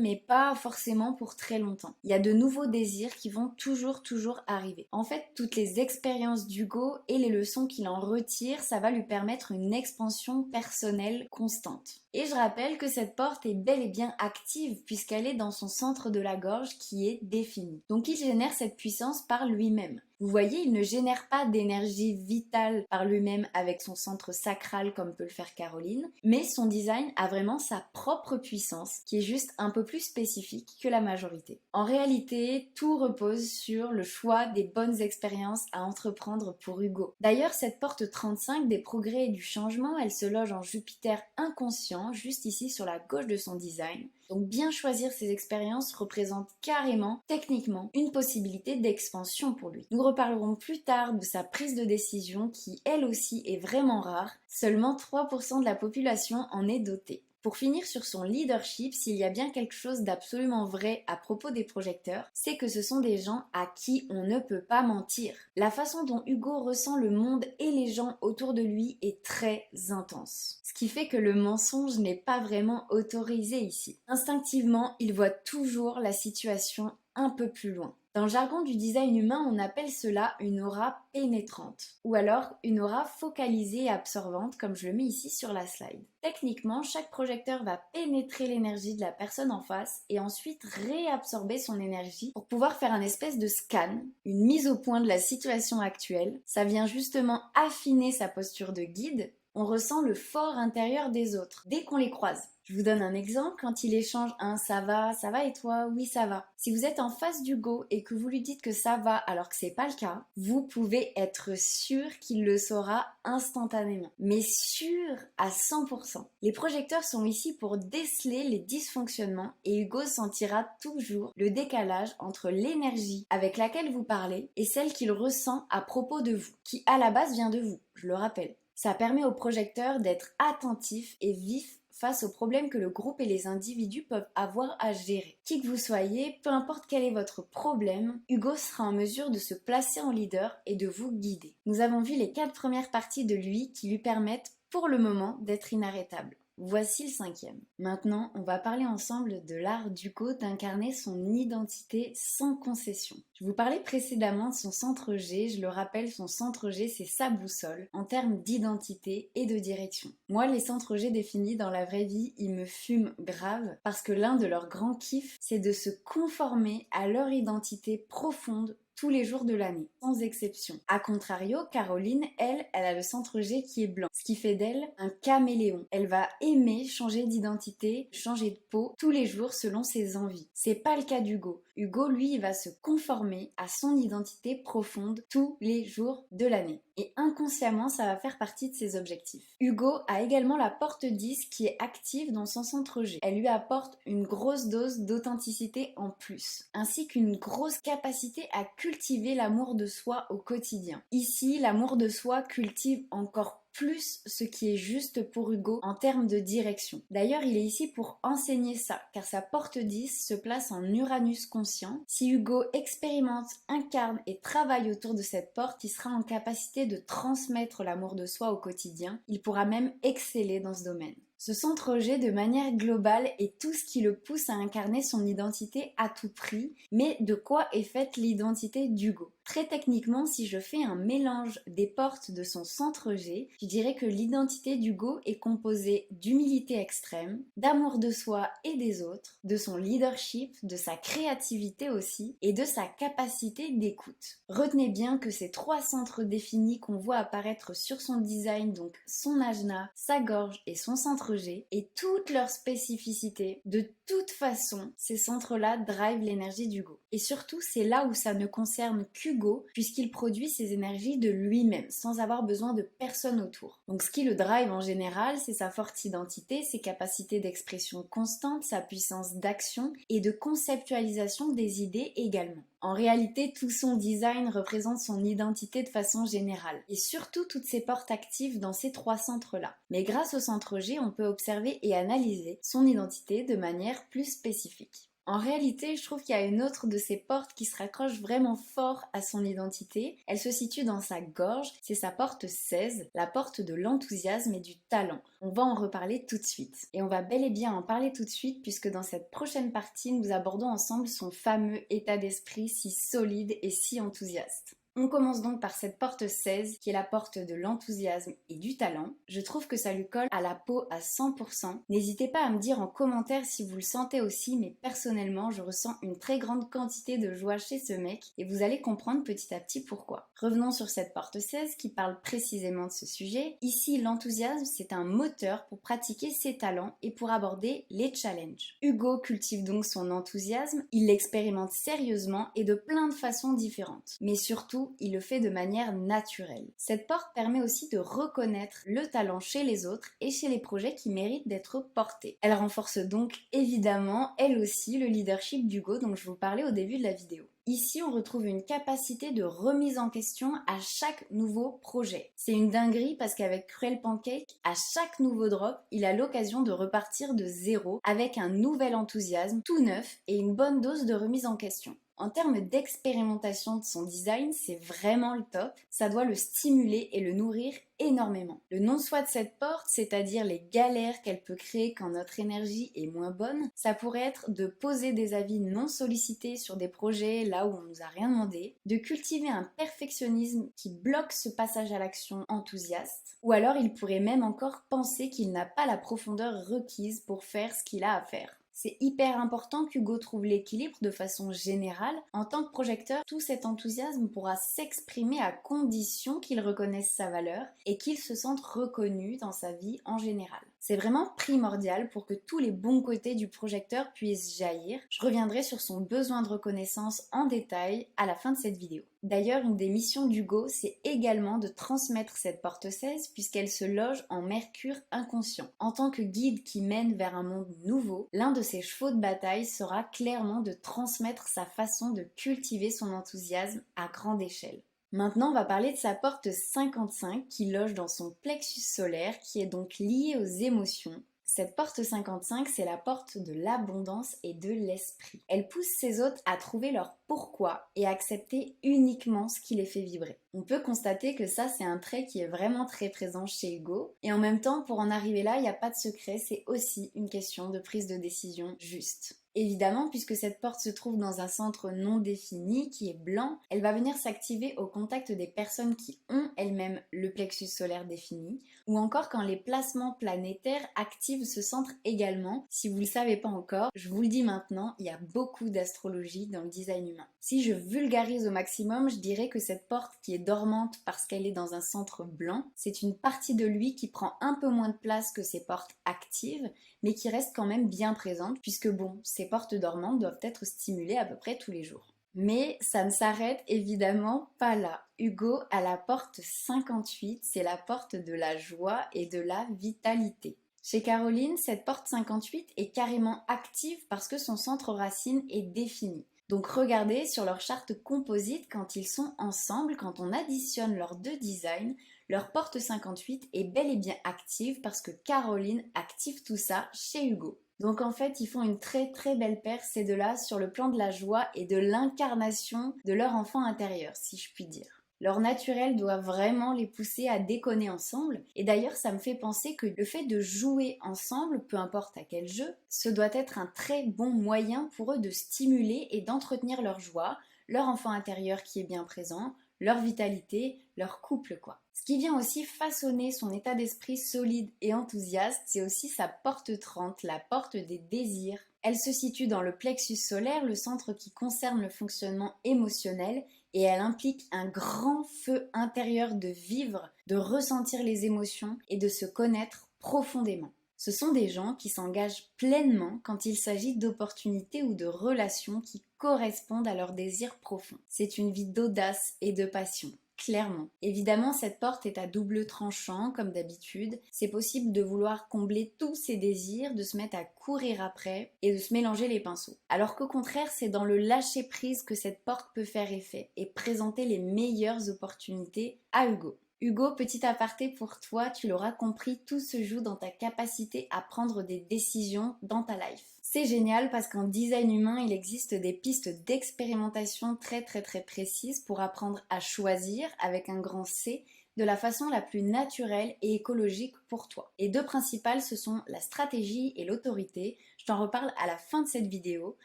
mais pas forcément pour très longtemps. Il y a de nouveaux désirs qui vont toujours arriver. En fait, toutes les expériences d'Hugo et les leçons qu'il en retire, ça va lui permettre une expansion personnelle constante. Et je rappelle que cette porte est bel et bien active puisqu'elle est dans son centre de la gorge qui est défini. Donc il génère cette puissance par lui-même. Vous voyez, il ne génère pas d'énergie vitale par lui-même avec son centre sacral comme peut le faire Caroline, mais son design a vraiment sa propre puissance qui est juste un peu plus spécifique que la majorité. En réalité, tout repose sur le choix des bonnes expériences à entreprendre pour Hugo. D'ailleurs, cette porte 35 des progrès et du changement, elle se loge en Jupiter inconscient, juste ici sur la gauche de son design. Donc bien choisir ses expériences représente carrément, techniquement, une possibilité d'expansion pour lui. Nous reparlerons plus tard de sa prise de décision qui, elle aussi, est vraiment rare. Seulement 3% de la population en est dotée. Pour finir sur son leadership, s'il y a bien quelque chose d'absolument vrai à propos des projecteurs, c'est que ce sont des gens à qui on ne peut pas mentir. La façon dont Hugo ressent le monde et les gens autour de lui est très intense. Ce qui fait que le mensonge n'est pas vraiment autorisé ici. Instinctivement, il voit toujours la situation un peu plus loin. Dans le jargon du design humain, on appelle cela une aura pénétrante, ou alors une aura focalisée et absorbante, comme je le mets ici sur la slide. Techniquement, chaque projecteur va pénétrer l'énergie de la personne en face et ensuite réabsorber son énergie pour pouvoir faire un espèce de scan, une mise au point de la situation actuelle. Ça vient justement affiner sa posture de guide. On ressent le fort intérieur des autres dès qu'on les croise. Je vous donne un exemple, quand il échange un ça va et toi, oui ça va. Si vous êtes en face d'Hugo et que vous lui dites que ça va alors que c'est pas le cas, vous pouvez être sûr qu'il le saura instantanément. Mais sûr à 100%. Les projecteurs sont ici pour déceler les dysfonctionnements et Hugo sentira toujours le décalage entre l'énergie avec laquelle vous parlez et celle qu'il ressent à propos de vous, qui à la base vient de vous, je le rappelle. Ça permet au projecteur d'être attentif et vif face aux problèmes que le groupe et les individus peuvent avoir à gérer. Qui que vous soyez, peu importe quel est votre problème, Hugo sera en mesure de se placer en leader et de vous guider. Nous avons vu les 4 premières parties de lui qui lui permettent, pour le moment, d'être inarrêtable. Voici le 5e. Maintenant, on va parler ensemble de l'art d'Hugo d'incarner son identité sans concession. Je vous parlais précédemment de son centre G, je le rappelle, son centre G c'est sa boussole en termes d'identité et de direction. Moi, les centres G définis dans la vraie vie, ils me fument grave parce que l'un de leurs grands kiffs, c'est de se conformer à leur identité profonde tous les jours de l'année, sans exception. A contrario, Caroline, elle a le centre G qui est blanc, ce qui fait d'elle un caméléon. Elle va aimer changer d'identité, changer de peau tous les jours selon ses envies. C'est pas le cas d'Hugo. Hugo, lui, il va se conformer à son identité profonde tous les jours de l'année. Et inconsciemment, ça va faire partie de ses objectifs. Hugo a également la porte 10 qui est active dans son centre G. Elle lui apporte une grosse dose d'authenticité en plus, ainsi qu'une grosse capacité à cultiver l'amour de soi au quotidien. Ici, l'amour de soi cultive encore plus ce qui est juste pour Hugo en termes de direction. D'ailleurs, il est ici pour enseigner ça, car sa porte 10 se place en Uranus conscient. Si Hugo expérimente, incarne et travaille autour de cette porte, il sera en capacité de transmettre l'amour de soi au quotidien. Il pourra même exceller dans ce domaine. Ce centre G, de manière globale, est tout ce qui le pousse à incarner son identité à tout prix. Mais de quoi est faite l'identité d'Hugo ? Très techniquement, si je fais un mélange des portes de son centre G, je dirais que l'identité d'Hugo est composée d'humilité extrême, d'amour de soi et des autres, de son leadership, de sa créativité aussi, et de sa capacité d'écoute. Retenez bien que ces 3 centres définis qu'on voit apparaître sur son design, donc son ajna, sa gorge et son centre G, et toutes leurs spécificités, de toute façon, ces centres-là drivent l'énergie d'Hugo. Et surtout, c'est là où ça ne concerne qu'Hugo, puisqu'il produit ses énergies de lui-même, sans avoir besoin de personne autour. Donc ce qui le drive en général, c'est sa forte identité, ses capacités d'expression constante, sa puissance d'action et de conceptualisation des idées également. En réalité, tout son design représente son identité de façon générale, et surtout toutes ses portes actives dans ces 3 centres-là. Mais grâce au centre G, on peut observer et analyser son identité de manière plus spécifique. En réalité, je trouve qu'il y a une autre de ces portes qui se raccroche vraiment fort à son identité. Elle se situe dans sa gorge, c'est sa porte 16, la porte de l'enthousiasme et du talent. On va en reparler tout de suite. Et on va bel et bien en parler tout de suite puisque dans cette prochaine partie, nous abordons ensemble son fameux état d'esprit si solide et si enthousiaste. On commence donc par cette porte 16 qui est la porte de l'enthousiasme et du talent. Je trouve que ça lui colle à la peau à 100%. N'hésitez pas à me dire en commentaire si vous le sentez aussi, mais personnellement je ressens une très grande quantité de joie chez ce mec et vous allez comprendre petit à petit pourquoi. Revenons sur cette porte 16 qui parle précisément de ce sujet. Ici, l'enthousiasme c'est un moteur pour pratiquer ses talents et pour aborder les challenges. Hugo cultive donc son enthousiasme, il l'expérimente sérieusement et de plein de façons différentes. Mais surtout, il le fait de manière naturelle. Cette porte permet aussi de reconnaître le talent chez les autres et chez les projets qui méritent d'être portés. Elle renforce donc évidemment, elle aussi, le leadership d'Hugo dont je vous parlais au début de la vidéo. Ici, on retrouve une capacité de remise en question à chaque nouveau projet. C'est une dinguerie parce qu'avec Cruel Pancake, à chaque nouveau drop, il a l'occasion de repartir de zéro avec un nouvel enthousiasme tout neuf et une bonne dose de remise en question. En termes d'expérimentation de son design, c'est vraiment le top. Ça doit le stimuler et le nourrir énormément. Le non-soi de cette porte, c'est-à-dire les galères qu'elle peut créer quand notre énergie est moins bonne, ça pourrait être de poser des avis non sollicités sur des projets là où on nous a rien demandé, de cultiver un perfectionnisme qui bloque ce passage à l'action enthousiaste, ou alors il pourrait même encore penser qu'il n'a pas la profondeur requise pour faire ce qu'il a à faire. C'est hyper important qu'Hugo trouve l'équilibre de façon générale. En tant que projecteur, tout cet enthousiasme pourra s'exprimer à condition qu'il reconnaisse sa valeur et qu'il se sente reconnu dans sa vie en général. C'est vraiment primordial pour que tous les bons côtés du projecteur puissent jaillir. Je reviendrai sur son besoin de reconnaissance en détail à la fin de cette vidéo. D'ailleurs, une des missions d'Hugo, c'est également de transmettre cette porte 16 puisqu'elle se loge en Mercure inconscient. En tant que guide qui mène vers un monde nouveau, l'un de ses chevaux de bataille sera clairement de transmettre sa façon de cultiver son enthousiasme à grande échelle. Maintenant, on va parler de sa porte 55 qui loge dans son plexus solaire qui est donc lié aux émotions. Cette porte 55, c'est la porte de l'abondance et de l'esprit. Elle pousse ses hôtes à trouver leur pourquoi et à accepter uniquement ce qui les fait vibrer. On peut constater que ça, c'est un trait qui est vraiment très présent chez Hugo. Et en même temps, pour en arriver là, il n'y a pas de secret, c'est aussi une question de prise de décision juste. Évidemment, puisque cette porte se trouve dans un centre non défini, qui est blanc, elle va venir s'activer au contact des personnes qui ont elles-mêmes le plexus solaire défini, ou encore quand les placements planétaires activent ce centre également. Si vous ne le savez pas encore, je vous le dis maintenant, il y a beaucoup d'astrologie dans le design humain. Si je vulgarise au maximum, je dirais que cette porte qui est dormante parce qu'elle est dans un centre blanc, c'est une partie de lui qui prend un peu moins de place que ses portes actives, mais qui reste quand même bien présente, puisque bon, ces portes dormantes doivent être stimulées à peu près tous les jours. Mais ça ne s'arrête évidemment pas là. Hugo a la porte 58, c'est la porte de la joie et de la vitalité. Chez Caroline, cette porte 58 est carrément active parce que son centre racine est défini. Donc regardez sur leur charte composite quand ils sont ensemble, quand on additionne leurs deux designs, leur porte 58 est bel et bien active parce que Caroline active tout ça chez Hugo. Donc en fait, ils font une très très belle paire ces deux-là sur le plan de la joie et de l'incarnation de leur enfant intérieur, si je puis dire. Leur naturel doit vraiment les pousser à déconner ensemble. Et d'ailleurs, ça me fait penser que le fait de jouer ensemble, peu importe à quel jeu, ce doit être un très bon moyen pour eux de stimuler et d'entretenir leur joie, leur enfant intérieur qui est bien présent, leur vitalité, leur couple quoi. Ce qui vient aussi façonner son état d'esprit solide et enthousiaste, c'est aussi sa porte 30, la porte des désirs. Elle se situe dans le plexus solaire, le centre qui concerne le fonctionnement émotionnel, et elle implique un grand feu intérieur de vivre, de ressentir les émotions et de se connaître profondément. Ce sont des gens qui s'engagent pleinement quand il s'agit d'opportunités ou de relations qui correspondent à leurs désirs profonds. C'est une vie d'audace et de passion. Clairement. Évidemment, cette porte est à double tranchant, comme d'habitude. C'est possible de vouloir combler tous ses désirs, de se mettre à courir après et de se mélanger les pinceaux. Alors qu'au contraire, c'est dans le lâcher-prise que cette porte peut faire effet et présenter les meilleures opportunités à Hugo. Hugo, petit aparté pour toi, tu l'auras compris, tout se joue dans ta capacité à prendre des décisions dans ta life. C'est génial parce qu'en design humain, il existe des pistes d'expérimentation très précises pour apprendre à choisir avec un grand C de la façon la plus naturelle et écologique pour toi. Les deux principales, ce sont la stratégie et l'autorité. Je t'en reparle à la fin de cette vidéo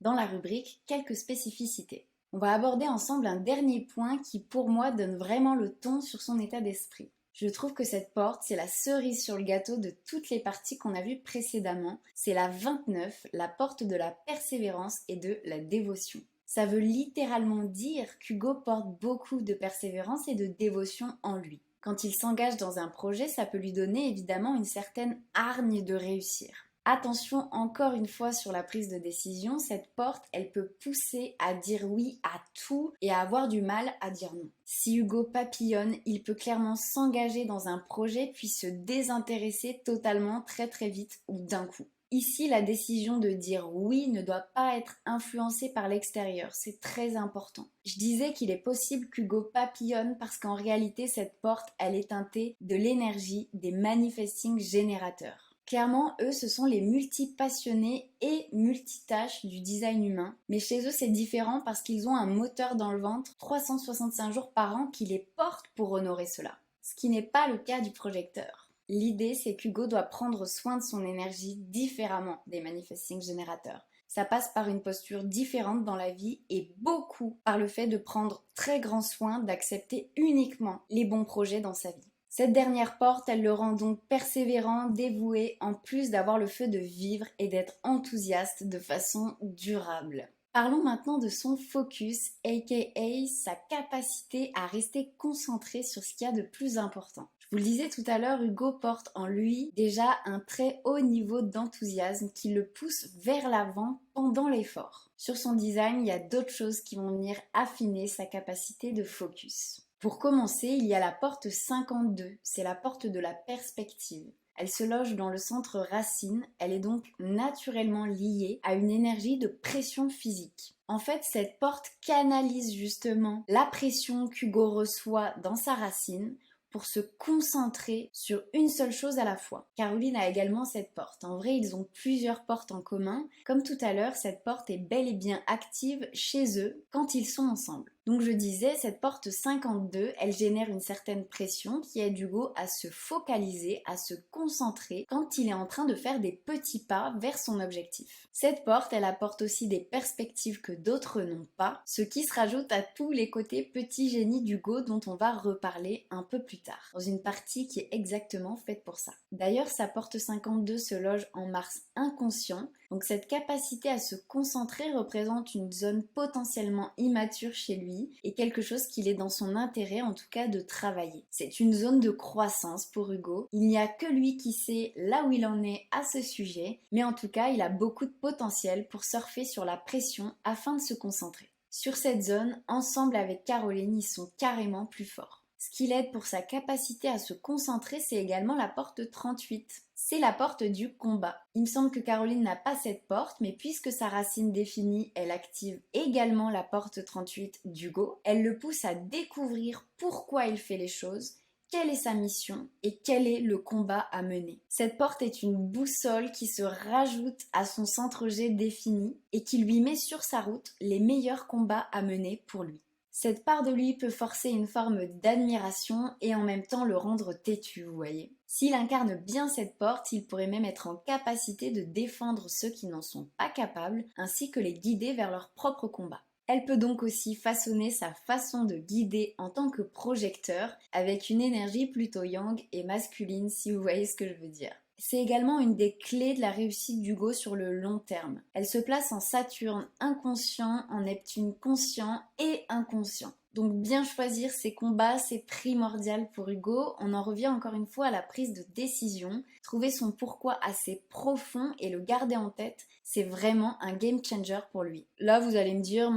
dans la rubrique quelques spécificités. On va aborder ensemble un dernier point qui pour moi donne vraiment le ton sur son état d'esprit. Je trouve que cette porte, c'est la cerise sur le gâteau de toutes les parties qu'on a vues précédemment. C'est la 29, la porte de la persévérance et de la dévotion. Ça veut littéralement dire qu'Hugo porte beaucoup de persévérance et de dévotion en lui. Quand il s'engage dans un projet, ça peut lui donner évidemment une certaine hargne de réussir. Attention encore une fois sur la prise de décision, cette porte, elle peut pousser à dire oui à tout et à avoir du mal à dire non. Si Hugo papillonne, il peut clairement s'engager dans un projet puis se désintéresser totalement très vite ou d'un coup. Ici, la décision de dire oui ne doit pas être influencée par l'extérieur, c'est très important. Je disais qu'il est possible qu'Hugo papillonne parce qu'en réalité, cette porte, elle est teintée de l'énergie des manifesting générateurs. Clairement, eux, ce sont les multi-passionnés et multitâches du design humain. Mais chez eux, c'est différent parce qu'ils ont un moteur dans le ventre 365 jours par an qui les porte pour honorer cela. Ce qui n'est pas le cas du projecteur. L'idée, c'est qu'Hugo doit prendre soin de son énergie différemment des manifesting générateurs. Ça passe par une posture différente dans la vie et beaucoup par le fait de prendre très grand soin d'accepter uniquement les bons projets dans sa vie. Cette dernière porte, elle le rend donc persévérant, dévoué, en plus d'avoir le feu de vivre et d'être enthousiaste de façon durable. Parlons maintenant de son focus, aka sa capacité à rester concentré sur ce qu'il y a de plus important. Je vous le disais tout à l'heure, Hugo porte en lui déjà un très haut niveau d'enthousiasme qui le pousse vers l'avant pendant l'effort. Sur son design, il y a d'autres choses qui vont venir affiner sa capacité de focus. Pour commencer, il y a la porte 52, c'est la porte de la perspective. Elle se loge dans le centre racine, elle est donc naturellement liée à une énergie de pression physique. En fait, cette porte canalise justement la pression qu'Hugo reçoit dans sa racine pour se concentrer sur une seule chose à la fois. Caroline a également cette porte. En vrai, ils ont plusieurs portes en commun. Comme tout à l'heure, cette porte est bel et bien active chez eux quand ils sont ensemble. Donc je disais, cette porte 52, elle génère une certaine pression qui aide Hugo à se focaliser, à se concentrer quand il est en train de faire des petits pas vers son objectif. Cette porte, elle apporte aussi des perspectives que d'autres n'ont pas, ce qui se rajoute à tous les côtés petits génies d'Hugo dont on va reparler un peu plus tard, dans une partie qui est exactement faite pour ça. D'ailleurs, sa porte 52 se loge en Mars inconscient, donc cette capacité à se concentrer représente une zone potentiellement immature chez lui et quelque chose qu'il est dans son intérêt en tout cas de travailler. C'est une zone de croissance pour Hugo. Il n'y a que lui qui sait là où il en est à ce sujet, mais en tout cas il a beaucoup de potentiel pour surfer sur la pression afin de se concentrer. Sur cette zone, ensemble avec Caroline, ils sont carrément plus forts. Ce qui l'aide pour sa capacité à se concentrer, c'est également la porte 38. C'est la porte du combat. Il me semble que Caroline n'a pas cette porte, mais puisque sa racine définie, elle active également la porte 38 d'Hugo. Elle le pousse à découvrir pourquoi il fait les choses, quelle est sa mission et quel est le combat à mener. Cette porte est une boussole qui se rajoute à son centre G défini et qui lui met sur sa route les meilleurs combats à mener pour lui. Cette part de lui peut forcer une forme d'admiration et en même temps le rendre têtu, vous voyez. S'il incarne bien cette porte, il pourrait même être en capacité de défendre ceux qui n'en sont pas capables, ainsi que les guider vers leur propre combat. Elle peut donc aussi façonner sa façon de guider en tant que projecteur, avec une énergie plutôt yang et masculine, si vous voyez ce que je veux dire. C'est également une des clés de la réussite d'Hugo sur le long terme. Elle se place en Saturne inconscient, en Neptune conscient et inconscient. Donc bien choisir ses combats, c'est primordial pour Hugo. On en revient encore une fois à la prise de décision. Trouver son pourquoi assez profond et le garder en tête, c'est vraiment un game changer pour lui. Là, vous allez me dire,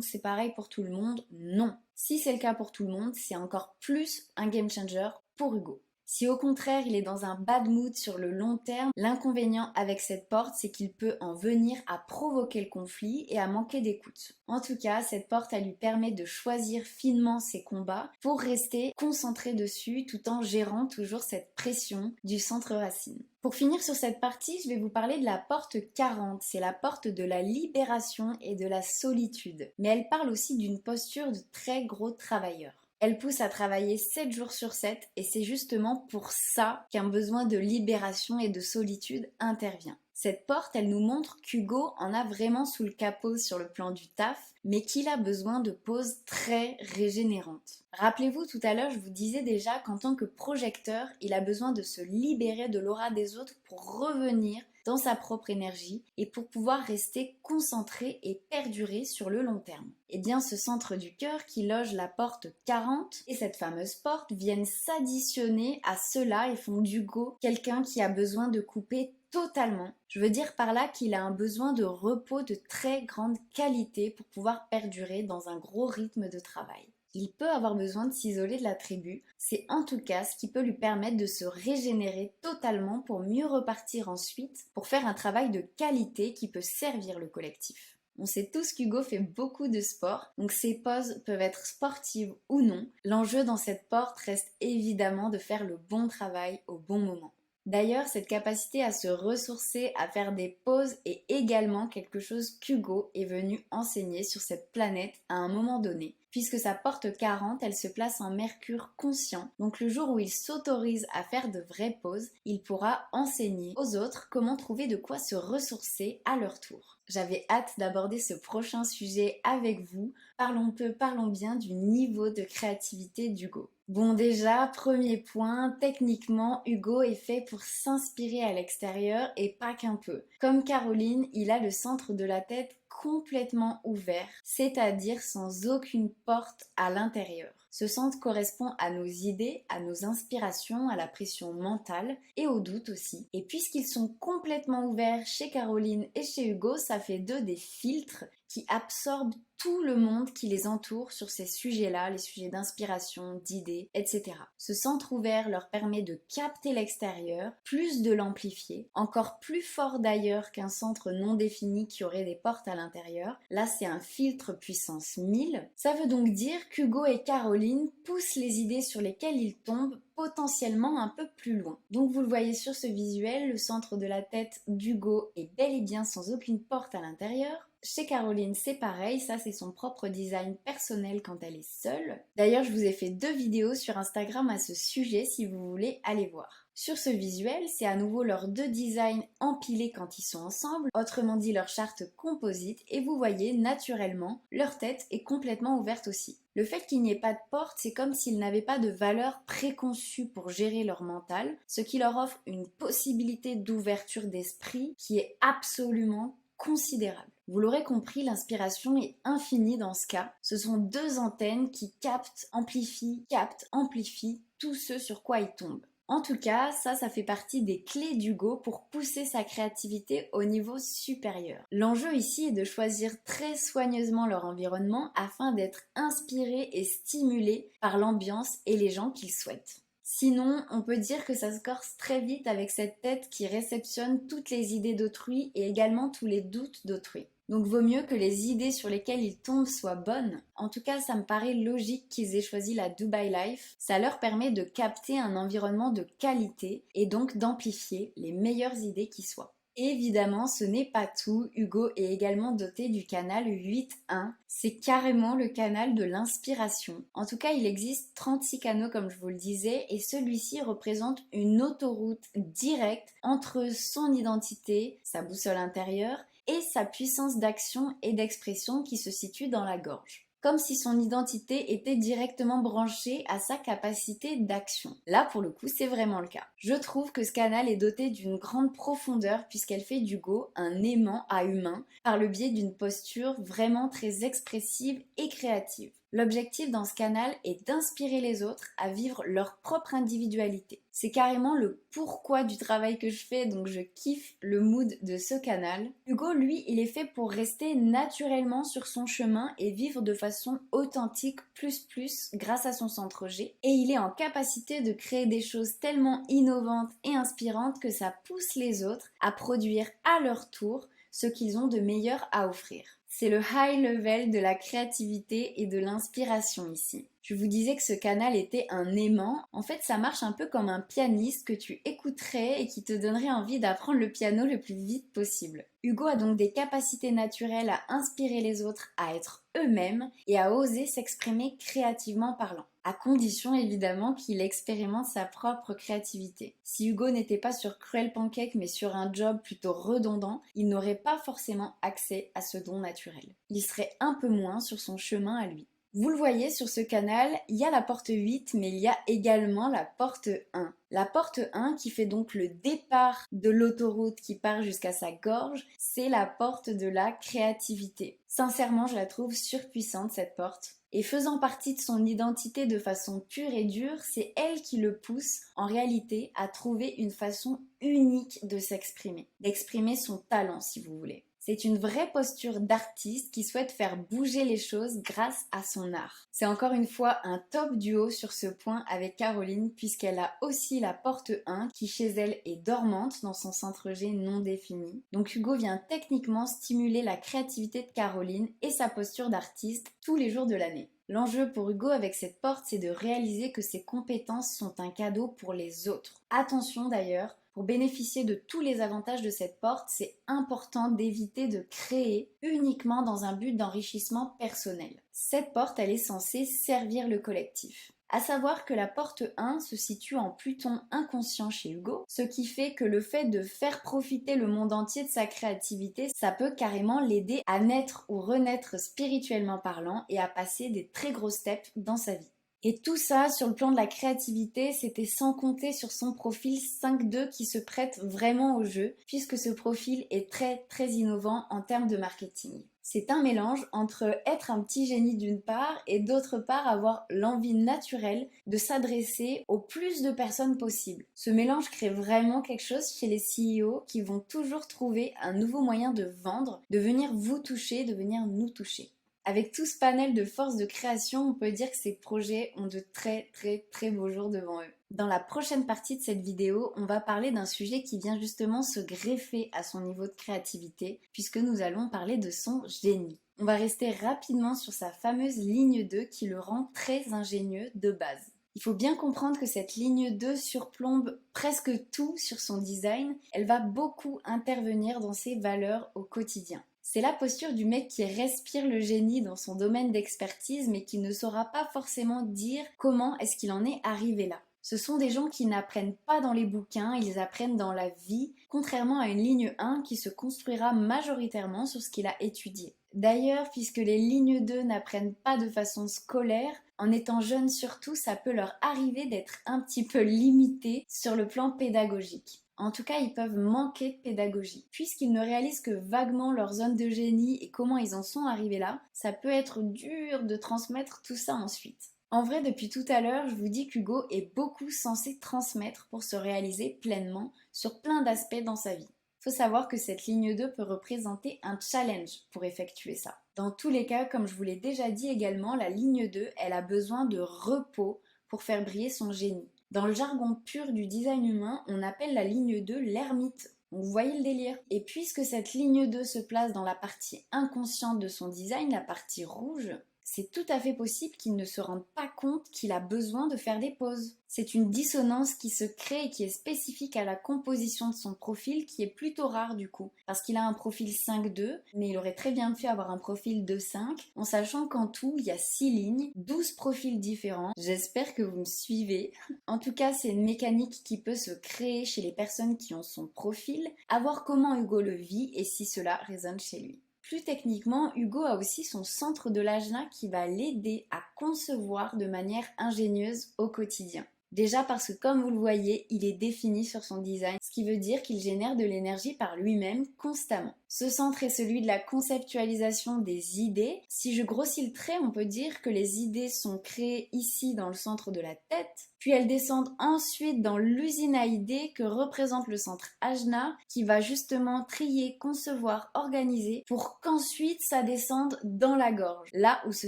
c'est pareil pour tout le monde. Non. Si c'est le cas pour tout le monde, c'est encore plus un game changer pour Hugo. Si au contraire il est dans un bad mood sur le long terme, l'inconvénient avec cette porte c'est qu'il peut en venir à provoquer le conflit et à manquer d'écoute. En tout cas, cette porte elle lui permet de choisir finement ses combats pour rester concentré dessus tout en gérant toujours cette pression du centre racine. Pour finir sur cette partie, je vais vous parler de la porte 40. C'est la porte de la libération et de la solitude. Mais elle parle aussi d'une posture de très gros travailleur. Elle pousse à travailler 7 jours sur 7 et c'est justement pour ça qu'un besoin de libération et de solitude intervient. Cette porte, elle nous montre qu'Hugo en a vraiment sous le capot sur le plan du taf, mais qu'il a besoin de pauses très régénérantes. Rappelez-vous, tout à l'heure, je vous disais déjà qu'en tant que projecteur, il a besoin de se libérer de l'aura des autres pour revenir dans sa propre énergie et pour pouvoir rester concentré et perdurer sur le long terme. Et bien ce centre du cœur qui loge la porte 40 et cette fameuse porte viennent s'additionner à cela et font d'Hugo quelqu'un qui a besoin de couper totalement. Je veux dire par là qu'il a un besoin de repos de très grande qualité pour pouvoir perdurer dans un gros rythme de travail. Il peut avoir besoin de s'isoler de la tribu, c'est en tout cas ce qui peut lui permettre de se régénérer totalement pour mieux repartir ensuite, pour faire un travail de qualité qui peut servir le collectif. On sait tous qu'Hugo fait beaucoup de sport, donc ses pauses peuvent être sportives ou non. L'enjeu dans cette porte reste évidemment de faire le bon travail au bon moment. D'ailleurs, cette capacité à se ressourcer, à faire des pauses est également quelque chose qu'Hugo est venu enseigner sur cette planète à un moment donné. Puisque sa porte 40, elle se place en Mercure conscient. Donc le jour où il s'autorise à faire de vraies pauses, il pourra enseigner aux autres comment trouver de quoi se ressourcer à leur tour. J'avais hâte d'aborder ce prochain sujet avec vous. Parlons peu, parlons bien du niveau de créativité d'Hugo. Bon déjà, premier point, techniquement, Hugo est fait pour s'inspirer à l'extérieur et pas qu'un peu. Comme Caroline, il a le centre de la tête complètement ouvert, c'est-à-dire sans aucune porte à l'intérieur. Ce centre correspond à nos idées, à nos inspirations, à la pression mentale et aux doutes aussi. Et puisqu'ils sont complètement ouverts chez Caroline et chez Hugo, ça fait d'eux des filtres qui absorbent tout le monde qui les entoure sur ces sujets-là, les sujets d'inspiration, d'idées, etc. Ce centre ouvert leur permet de capter l'extérieur, plus de l'amplifier, encore plus fort d'ailleurs qu'un centre non défini qui aurait des portes à l'intérieur. Là, c'est un filtre puissance 1000. Ça veut donc dire qu'Hugo et Caroline poussent les idées sur lesquelles ils tombent potentiellement un peu plus loin. Donc vous le voyez sur ce visuel, le centre de la tête d'Hugo est bel et bien sans aucune porte à l'intérieur. Chez Caroline, c'est pareil, ça c'est son propre design personnel quand elle est seule. D'ailleurs, je vous ai fait 2 vidéos sur Instagram à ce sujet si vous voulez aller voir. Sur ce visuel, c'est à nouveau leurs 2 designs empilés quand ils sont ensemble, autrement dit leur charte composite, et vous voyez naturellement, leur tête est complètement ouverte aussi. Le fait qu'il n'y ait pas de porte, c'est comme s'ils n'avaient pas de valeur préconçue pour gérer leur mental, ce qui leur offre une possibilité d'ouverture d'esprit qui est absolument considérable. Vous l'aurez compris, l'inspiration est infinie dans ce cas. Ce sont 2 antennes qui captent, amplifient tout ce sur quoi ils tombent. En tout cas, ça fait partie des clés d'Hugo pour pousser sa créativité au niveau supérieur. L'enjeu ici est de choisir très soigneusement leur environnement afin d'être inspiré et stimulé par l'ambiance et les gens qu'ils souhaitent. Sinon, on peut dire que ça se corse très vite avec cette tête qui réceptionne toutes les idées d'autrui et également tous les doutes d'autrui. Donc vaut mieux que les idées sur lesquelles ils tombent soient bonnes. En tout cas, ça me paraît logique qu'ils aient choisi la Dubai Life. Ça leur permet de capter un environnement de qualité et donc d'amplifier les meilleures idées qui soient. Évidemment, ce n'est pas tout. Hugo est également doté du canal 8.1. C'est carrément le canal de l'inspiration. En tout cas, il existe 36 canaux comme je vous le disais et celui-ci représente une autoroute directe entre son identité, sa boussole intérieure et sa puissance d'action et d'expression qui se situe dans la gorge. Comme si son identité était directement branchée à sa capacité d'action. Là, pour le coup, c'est vraiment le cas. Je trouve que ce canal est doté d'une grande profondeur puisqu'elle fait d'Hugo un aimant à humain par le biais d'une posture vraiment très expressive et créative. L'objectif dans ce canal est d'inspirer les autres à vivre leur propre individualité. C'est carrément le pourquoi du travail que je fais, donc je kiffe le mood de ce canal. Hugo, lui, il est fait pour rester naturellement sur son chemin et vivre de façon authentique plus grâce à son centre G. Et il est en capacité de créer des choses tellement innovantes et inspirantes que ça pousse les autres à produire à leur tour ce qu'ils ont de meilleur à offrir. C'est le high level de la créativité et de l'inspiration ici. Je vous disais que ce canal était un aimant. En fait, ça marche un peu comme un pianiste que tu écouterais et qui te donnerait envie d'apprendre le piano le plus vite possible. Hugo a donc des capacités naturelles à inspirer les autres à être eux-mêmes et à oser s'exprimer créativement parlant. À condition évidemment qu'il expérimente sa propre créativité. Si Hugo n'était pas sur Cruel Pancake mais sur un job plutôt redondant, il n'aurait pas forcément accès à ce don naturel. Il serait un peu moins sur son chemin à lui. Vous le voyez sur ce canal, il y a la porte 8 mais il y a également la porte 1. La porte 1 qui fait donc le départ de l'autoroute qui part jusqu'à sa gorge, c'est la porte de la créativité. Sincèrement, je la trouve surpuissante cette porte. Et faisant partie de son identité de façon pure et dure, c'est elle qui le pousse en réalité à trouver une façon unique de s'exprimer, d'exprimer son talent si vous voulez. C'est une vraie posture d'artiste qui souhaite faire bouger les choses grâce à son art. C'est encore une fois un top duo sur ce point avec Caroline puisqu'elle a aussi la porte 1 qui chez elle est dormante dans son centre G non défini. Donc Hugo vient techniquement stimuler la créativité de Caroline et sa posture d'artiste tous les jours de l'année. L'enjeu pour Hugo avec cette porte, c'est de réaliser que ses compétences sont un cadeau pour les autres. Attention d'ailleurs, pour bénéficier de tous les avantages de cette porte, c'est important d'éviter de créer uniquement dans un but d'enrichissement personnel. Cette porte, elle est censée servir le collectif. À savoir que la porte 1 se situe en Pluton inconscient chez Hugo, ce qui fait que le fait de faire profiter le monde entier de sa créativité, ça peut carrément l'aider à naître ou renaître spirituellement parlant et à passer des très gros steps dans sa vie. Et tout ça, sur le plan de la créativité, c'était sans compter sur son profil 5.2 qui se prête vraiment au jeu, puisque ce profil est très innovant en termes de marketing. C'est un mélange entre être un petit génie d'une part et d'autre part avoir l'envie naturelle de s'adresser au plus de personnes possible. Ce mélange crée vraiment quelque chose chez les CEO qui vont toujours trouver un nouveau moyen de vendre, de venir vous toucher, de venir nous toucher. Avec tout ce panel de force de création, on peut dire que ces projets ont de très beaux jours devant eux. Dans la prochaine partie de cette vidéo, on va parler d'un sujet qui vient justement se greffer à son niveau de créativité, puisque nous allons parler de son génie. On va rester rapidement sur sa fameuse ligne 2 qui le rend très ingénieux de base. Il faut bien comprendre que cette ligne 2 surplombe presque tout sur son design, elle va beaucoup intervenir dans ses valeurs au quotidien. C'est la posture du mec qui respire le génie dans son domaine d'expertise mais qui ne saura pas forcément dire comment est-ce qu'il en est arrivé là. Ce sont des gens qui n'apprennent pas dans les bouquins, ils apprennent dans la vie, contrairement à une ligne 1 qui se construira majoritairement sur ce qu'il a étudié. D'ailleurs, puisque les lignes 2 n'apprennent pas de façon scolaire, en étant jeunes surtout, ça peut leur arriver d'être un petit peu limités sur le plan pédagogique. En tout cas, ils peuvent manquer de pédagogie. Puisqu'ils ne réalisent que vaguement leur zone de génie et comment ils en sont arrivés là, ça peut être dur de transmettre tout ça ensuite. En vrai, depuis tout à l'heure, je vous dis qu'Hugo est beaucoup censé transmettre pour se réaliser pleinement sur plein d'aspects dans sa vie. Faut savoir que cette ligne 2 peut représenter un challenge pour effectuer ça. Dans tous les cas, comme je vous l'ai déjà dit également, la ligne 2, elle a besoin de repos pour faire briller son génie. Dans le jargon pur du design humain, on appelle la ligne 2 l'ermite. Donc vous voyez le délire. Et puisque cette ligne 2 se place dans la partie inconsciente de son design, la partie rouge, c'est tout à fait possible qu'il ne se rende pas compte qu'il a besoin de faire des pauses. C'est une dissonance qui se crée et qui est spécifique à la composition de son profil qui est plutôt rare du coup. Parce qu'il a un profil 5-2, mais il aurait très bien pu avoir un profil 2-5, en sachant qu'en tout, il y a 6 lignes, 12 profils différents. J'espère que vous me suivez. En tout cas, c'est une mécanique qui peut se créer chez les personnes qui ont son profil, à voir comment Hugo le vit et si cela résonne chez lui. Plus techniquement, Hugo a aussi son centre de l'ajna qui va l'aider à concevoir de manière ingénieuse au quotidien. Déjà parce que comme vous le voyez, il est défini sur son design, ce qui veut dire qu'il génère de l'énergie par lui-même constamment. Ce centre est celui de la conceptualisation des idées. Si je grossis le trait, on peut dire que les idées sont créées ici dans le centre de la tête, puis elles descendent ensuite dans l'usine à idées que représente le centre ajna, qui va justement trier, concevoir, organiser, pour qu'ensuite ça descende dans la gorge, là où se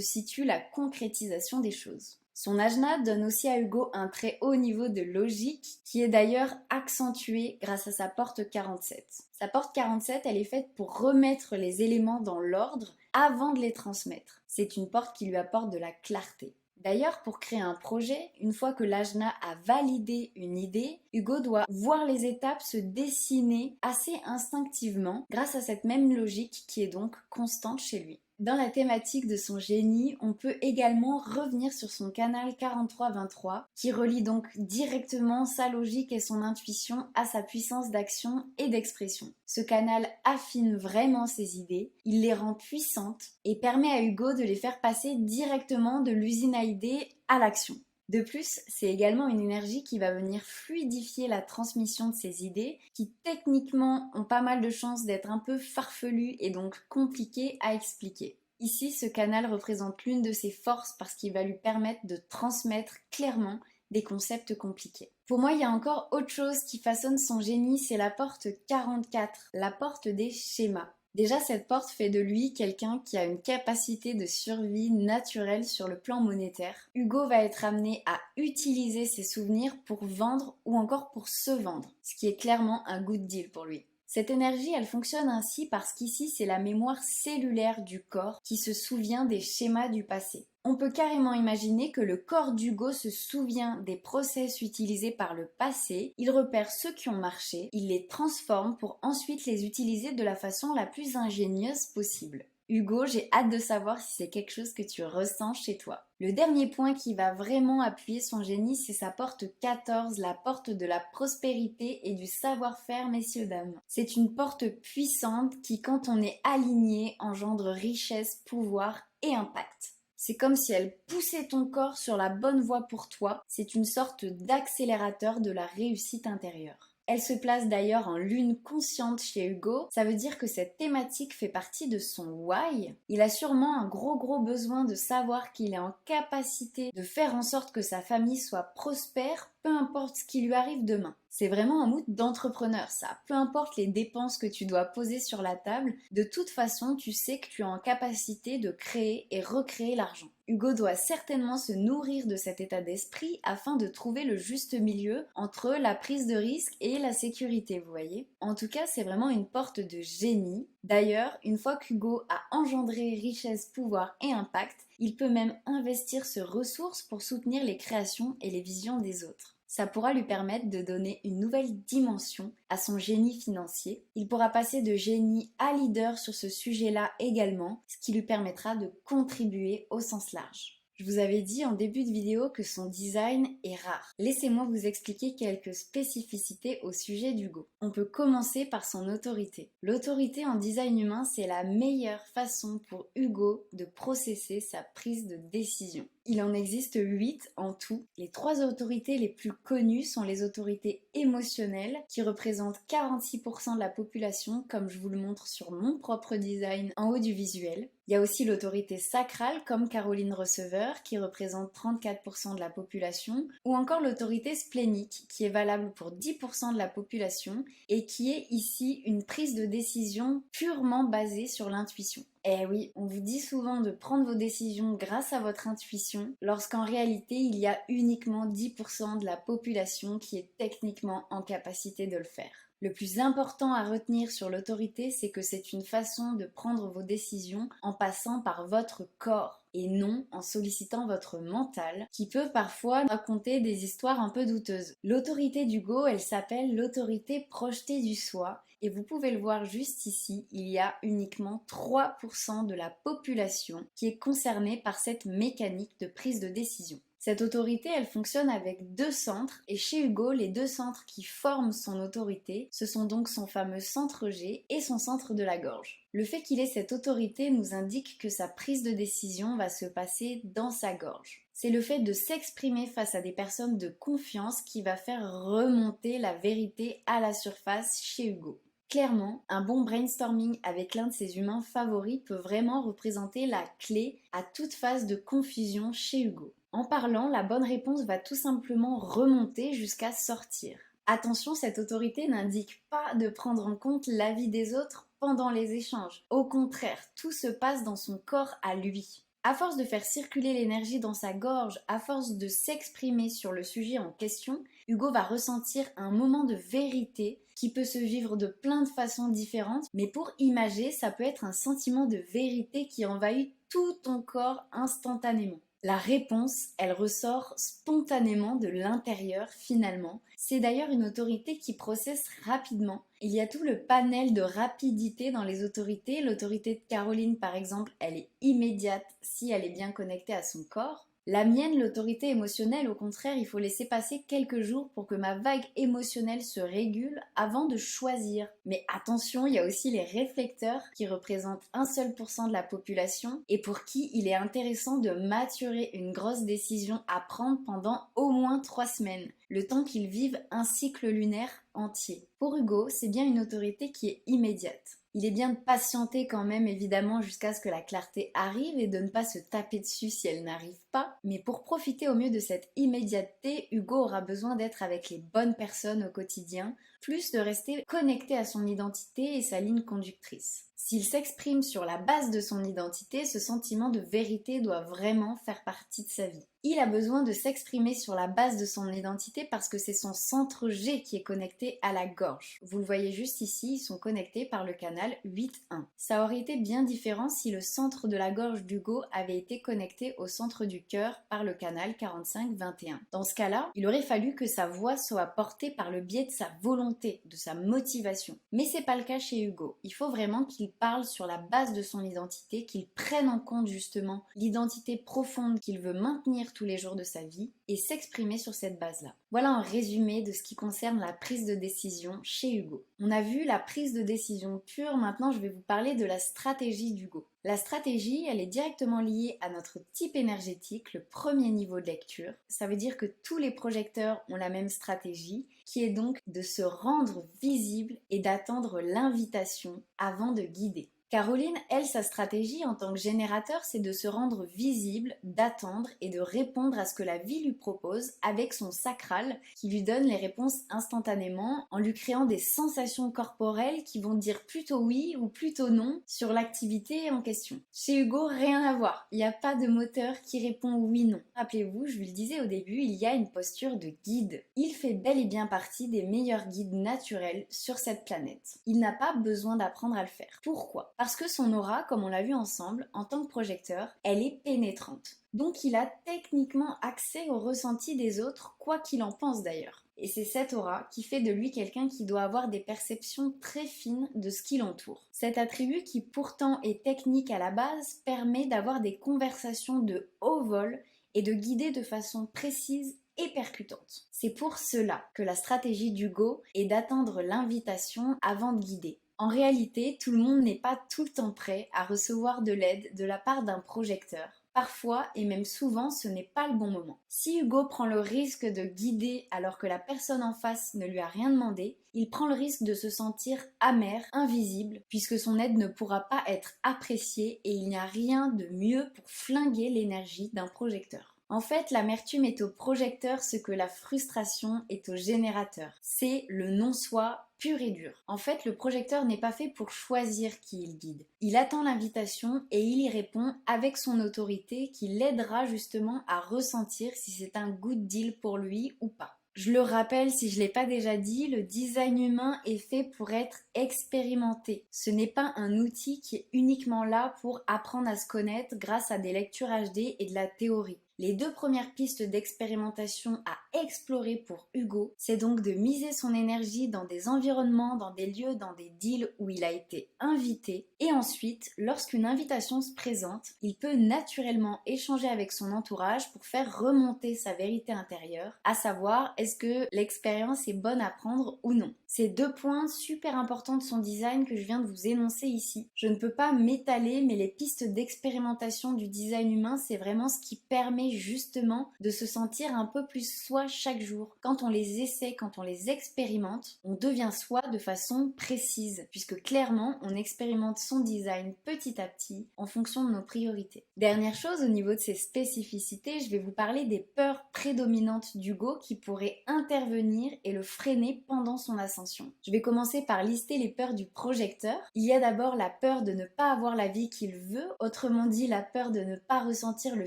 situe la concrétisation des choses. Son ajna donne aussi à Hugo un très haut niveau de logique qui est d'ailleurs accentué grâce à sa porte 47. Sa porte 47, elle est faite pour remettre les éléments dans l'ordre avant de les transmettre. C'est une porte qui lui apporte de la clarté. D'ailleurs, pour créer un projet, une fois que l'ajna a validé une idée, Hugo doit voir les étapes se dessiner assez instinctivement grâce à cette même logique qui est donc constante chez lui. Dans la thématique de son génie, on peut également revenir sur son canal 43-23 qui relie donc directement sa logique et son intuition à sa puissance d'action et d'expression. Ce canal affine vraiment ses idées, il les rend puissantes et permet à Hugo de les faire passer directement de l'usine à idées à l'action. De plus, c'est également une énergie qui va venir fluidifier la transmission de ces idées qui techniquement ont pas mal de chances d'être un peu farfelues et donc compliquées à expliquer. Ici, ce canal représente l'une de ses forces parce qu'il va lui permettre de transmettre clairement des concepts compliqués. Pour moi, il y a encore autre chose qui façonne son génie, c'est la porte 44, la porte des schémas. Déjà, cette porte fait de lui quelqu'un qui a une capacité de survie naturelle sur le plan monétaire. Hugo va être amené à utiliser ses souvenirs pour vendre ou encore pour se vendre, ce qui est clairement un good deal pour lui. Cette énergie, elle fonctionne ainsi parce qu'ici, c'est la mémoire cellulaire du corps qui se souvient des schémas du passé. On peut carrément imaginer que le corps d'Hugo se souvient des process utilisés par le passé, il repère ceux qui ont marché, il les transforme pour ensuite les utiliser de la façon la plus ingénieuse possible. Hugo, j'ai hâte de savoir si c'est quelque chose que tu ressens chez toi. Le dernier point qui va vraiment appuyer son génie, c'est sa porte 14, la porte de la prospérité et du savoir-faire, messieurs, dames. C'est une porte puissante qui, quand on est aligné, engendre richesse, pouvoir et impact. C'est comme si elle poussait ton corps sur la bonne voie pour toi, c'est une sorte d'accélérateur de la réussite intérieure. Elle se place d'ailleurs en lune consciente chez Hugo, ça veut dire que cette thématique fait partie de son why. Il a sûrement un gros besoin de savoir qu'il est en capacité de faire en sorte que sa famille soit prospère, peu importe ce qui lui arrive demain. C'est vraiment un mood d'entrepreneur ça, peu importe les dépenses que tu dois poser sur la table, de toute façon tu sais que tu es en capacité de créer et recréer l'argent. Hugo doit certainement se nourrir de cet état d'esprit afin de trouver le juste milieu entre la prise de risque et la sécurité, vous voyez. En tout cas, c'est vraiment une porte de génie. D'ailleurs, une fois qu'Hugo a engendré richesse, pouvoir et impact, il peut même investir ses ressources pour soutenir les créations et les visions des autres. Ça pourra lui permettre de donner une nouvelle dimension à son génie financier. Il pourra passer de génie à leader sur ce sujet-là également, ce qui lui permettra de contribuer au sens large. Je vous avais dit en début de vidéo que son design est rare. Laissez-moi vous expliquer quelques spécificités au sujet d'Hugo. On peut commencer par son autorité. L'autorité en design humain, c'est la meilleure façon pour Hugo de processer sa prise de décision. Il en existe 8 en tout. Les 3 autorités les plus connues sont les autorités émotionnelles qui représentent 46% de la population comme je vous le montre sur mon propre design en haut du visuel. Il y a aussi l'autorité sacrale comme Caroline Receveur qui représente 34% de la population ou encore l'autorité splénique qui est valable pour 10% de la population et qui est ici une prise de décision purement basée sur l'intuition. Eh oui, on vous dit souvent de prendre vos décisions grâce à votre intuition, lorsqu'en réalité, il y a uniquement 10% de la population qui est techniquement en capacité de le faire. Le plus important à retenir sur l'autorité, c'est que c'est une façon de prendre vos décisions en passant par votre corps et non en sollicitant votre mental qui peut parfois raconter des histoires un peu douteuses. L'autorité d'Hugo, elle s'appelle l'autorité projetée du soi et vous pouvez le voir juste ici, il y a uniquement 3% de la population qui est concernée par cette mécanique de prise de décision. Cette autorité, elle fonctionne avec 2 centres et chez Hugo, les 2 centres qui forment son autorité, ce sont donc son fameux centre G et son centre de la gorge. Le fait qu'il ait cette autorité nous indique que sa prise de décision va se passer dans sa gorge. C'est le fait de s'exprimer face à des personnes de confiance qui va faire remonter la vérité à la surface chez Hugo. Clairement, un bon brainstorming avec l'un de ses humains favoris peut vraiment représenter la clé à toute phase de confusion chez Hugo. En parlant, la bonne réponse va tout simplement remonter jusqu'à sortir. Attention, cette autorité n'indique pas de prendre en compte l'avis des autres pendant les échanges. Au contraire, tout se passe dans son corps à lui. À force de faire circuler l'énergie dans sa gorge, à force de s'exprimer sur le sujet en question, Hugo va ressentir un moment de vérité qui peut se vivre de plein de façons différentes, mais pour imager, ça peut être un sentiment de vérité qui envahit tout ton corps instantanément. La réponse, elle ressort spontanément de l'intérieur finalement. C'est d'ailleurs une autorité qui processe rapidement. Il y a tout le panel de rapidité dans les autorités. L'autorité de Caroline par exemple, elle est immédiate si elle est bien connectée à son corps. La mienne, l'autorité émotionnelle, au contraire, il faut laisser passer quelques jours pour que ma vague émotionnelle se régule avant de choisir. Mais attention, il y a aussi les réflecteurs qui représentent 1 seul % de la population et pour qui il est intéressant de maturer une grosse décision à prendre pendant au moins 3 semaines, le temps qu'ils vivent un cycle lunaire entier. Pour Hugo, c'est bien une autorité qui est immédiate. Il est bien de patienter quand même évidemment jusqu'à ce que la clarté arrive et de ne pas se taper dessus si elle n'arrive pas. Mais pour profiter au mieux de cette immédiateté, Hugo aura besoin d'être avec les bonnes personnes au quotidien, plus de rester connecté à son identité et sa ligne conductrice. S'il s'exprime sur la base de son identité, ce sentiment de vérité doit vraiment faire partie de sa vie. Il a besoin de s'exprimer sur la base de son identité parce que c'est son centre G qui est connecté à la gorge. Vous le voyez juste ici, ils sont connectés par le canal 8.1. Ça aurait été bien différent si le centre de la gorge d'Hugo avait été connecté au centre du cœur par le canal 45-21. Dans ce cas-là, il aurait fallu que sa voix soit portée par le biais de sa volonté, de sa motivation. Mais c'est pas le cas chez Hugo. Il faut vraiment qu'il parle sur la base de son identité, qu'il prenne en compte justement l'identité profonde qu'il veut maintenir tous les jours de sa vie et s'exprimer sur cette base-là. Voilà un résumé de ce qui concerne la prise de décision chez Hugo. On a vu la prise de décision pure, maintenant je vais vous parler de la stratégie d'Hugo. La stratégie, elle est directement liée à notre type énergétique, le premier niveau de lecture. Ça veut dire que tous les projecteurs ont la même stratégie, qui est donc de se rendre visible et d'attendre l'invitation avant de guider. Caroline, elle, sa stratégie en tant que générateur, c'est de se rendre visible, d'attendre et de répondre à ce que la vie lui propose avec son sacral qui lui donne les réponses instantanément en lui créant des sensations corporelles qui vont dire plutôt oui ou plutôt non sur l'activité en question. Chez Hugo, rien à voir. Il n'y a pas de moteur qui répond oui-non. Rappelez-vous, je vous le disais au début, il y a une posture de guide. Il fait bel et bien partie des meilleurs guides naturels sur cette planète. Il n'a pas besoin d'apprendre à le faire. Pourquoi ? Parce que son aura, comme on l'a vu ensemble, en tant que projecteur, elle est pénétrante. Donc il a techniquement accès au ressenti des autres, quoi qu'il en pense d'ailleurs. Et c'est cette aura qui fait de lui quelqu'un qui doit avoir des perceptions très fines de ce qui l'entoure. Cet attribut qui pourtant est technique à la base permet d'avoir des conversations de haut vol et de guider de façon précise et percutante. C'est pour cela que la stratégie d'Hugo est d'attendre l'invitation avant de guider. En réalité, tout le monde n'est pas tout le temps prêt à recevoir de l'aide de la part d'un projecteur. Parfois, et même souvent, ce n'est pas le bon moment. Si Hugo prend le risque de guider alors que la personne en face ne lui a rien demandé, il prend le risque de se sentir amer, invisible, puisque son aide ne pourra pas être appréciée et il n'y a rien de mieux pour flinguer l'énergie d'un projecteur. En fait, l'amertume est au projecteur ce que la frustration est au générateur. C'est le non-soi pur et dur. En fait, le projecteur n'est pas fait pour choisir qui il guide. Il attend l'invitation et il y répond avec son autorité qui l'aidera justement à ressentir si c'est un good deal pour lui ou pas. Je le rappelle, si je ne l'ai pas déjà dit, le design humain est fait pour être expérimenté. Ce n'est pas un outil qui est uniquement là pour apprendre à se connaître grâce à des lectures HD et de la théorie. Les deux premières pistes d'expérimentation à explorer pour Hugo, c'est donc de miser son énergie dans des environnements, dans des lieux, dans des deals où il a été invité. Et ensuite, lorsqu'une invitation se présente, il peut naturellement échanger avec son entourage pour faire remonter sa vérité intérieure, à savoir est-ce que l'expérience est bonne à prendre ou non. C'est deux points super importants de son design que je viens de vous énoncer ici. Je ne peux pas m'étaler, mais les pistes d'expérimentation du design humain, c'est vraiment ce qui permet justement de se sentir un peu plus soi chaque jour. Quand on les essaie, quand on les expérimente, on devient soi de façon précise, puisque clairement, on expérimente son design petit à petit en fonction de nos priorités. Dernière chose, au niveau de ses spécificités, je vais vous parler des peurs prédominantes d'Hugo qui pourraient intervenir et le freiner pendant son ascension. Je vais commencer par lister les peurs du projecteur. Il y a d'abord la peur de ne pas avoir la vie qu'il veut, autrement dit la peur de ne pas ressentir le